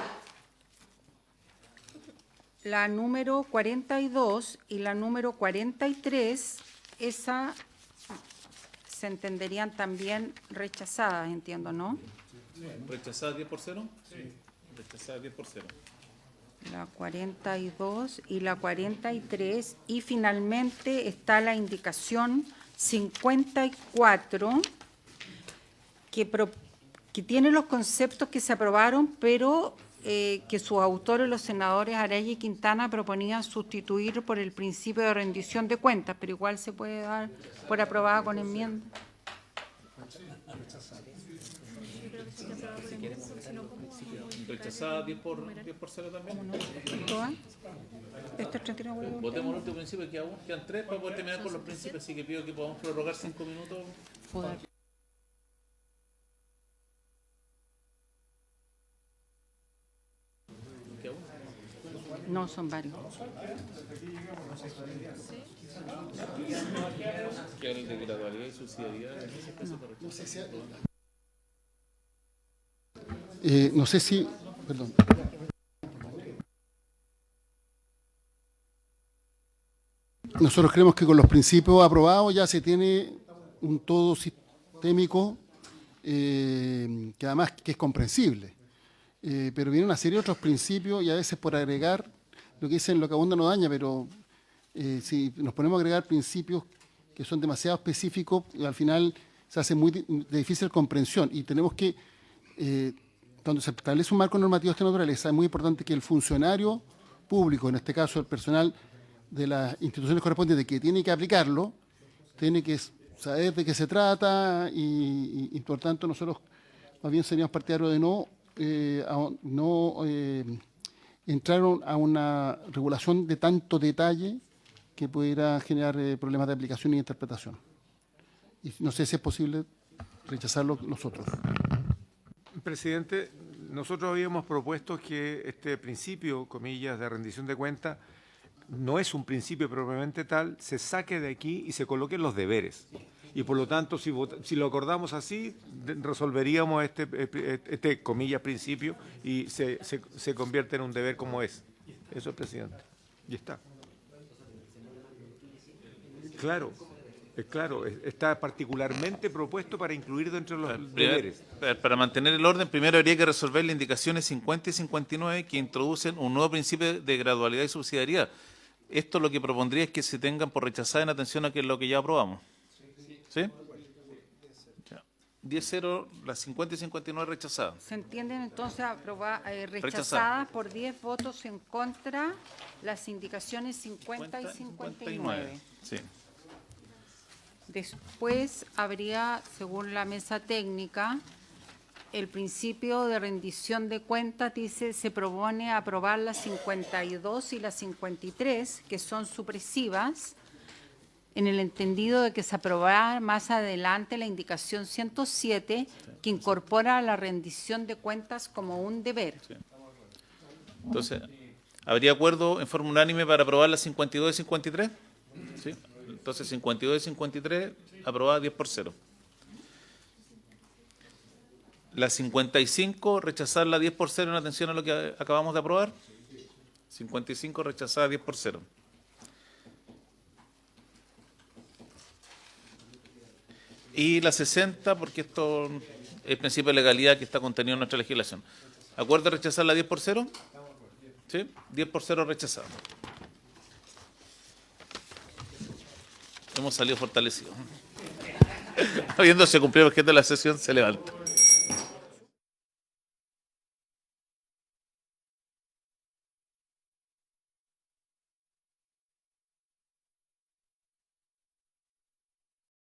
la número 42 y la número 43, esa se entenderían también rechazadas, entiendo, ¿no? ¿Rechazada 10-0? Sí. Rechazada 10-0. La 42 y la 43. Y finalmente está la indicación 54, que tiene los conceptos que se aprobaron, pero que sus autores, los senadores Araya y Quintana, proponían sustituir por el principio de rendición de cuentas, pero igual se puede dar por aprobada con enmienda. ¿Rechazada 10-0 también? ¿Todas? Esto es 39. Votemos el último principio, quedan 3 para poder terminar con los principios, así que pido que podamos prorrogar 5 minutos. No, son varios. Que el de gradualidad y subsidiariedad. No sé si, perdón. Nosotros creemos que con los principios aprobados ya se tiene un todo sistémico que además que es comprensible. Pero viene una serie de otros principios y a veces por agregar, lo que dicen lo que abunda no daña, pero si nos ponemos a agregar principios que son demasiado específicos, al final se hace muy de difícil comprensión y tenemos que, cuando se establece un marco normativo de esta naturaleza, es muy importante que el funcionario público, en este caso el personal de las instituciones correspondientes que tiene que aplicarlo, tiene que saber de qué se trata y por tanto nosotros más bien seríamos partidarios de no entrar a una regulación de tanto detalle que pudiera generar problemas de aplicación y interpretación. Y no sé si es posible rechazarlo nosotros. Presidente, nosotros habíamos propuesto que este principio, comillas, de rendición de cuentas, no es un principio propiamente tal, se saque de aquí y se coloquen los deberes. Y por lo tanto, si lo acordamos así, resolveríamos este comillas, principio y se convierte en un deber como es. Eso es, presidente. Y está. Claro, está particularmente propuesto para incluir dentro de los deberes. Para mantener el orden, primero habría que resolver las indicaciones 50 y 59 que introducen un nuevo principio de gradualidad y subsidiariedad. Esto lo que propondría es que se tengan por rechazada en atención a que es lo que ya aprobamos. ¿Sí? 10-0, las 50 y 59 rechazadas. ¿Se entienden entonces rechazadas por 10 votos en contra las indicaciones 50 y 59? Sí. Después habría, según la mesa técnica, el principio de rendición de cuentas, dice, se propone aprobar las 52 y las 53, que son supresivas, en el entendido de que se aprobará más adelante la indicación 107, que incorpora la rendición de cuentas como un deber. Sí. Entonces, ¿habría acuerdo en forma unánime para aprobar las 52 y 53? Sí. Entonces, 52 y 53, aprobada 10-0. La 55, rechazarla 10-0 en atención a lo que acabamos de aprobar. 55, rechazada 10-0. Y la 60, porque esto es principio de legalidad que está contenido en nuestra legislación. ¿Acuerdo de rechazarla 10-0? ¿Sí? 10-0 rechazada. Hemos salido fortalecidos. Habiéndose cumplido el objeto de la sesión, se levanta.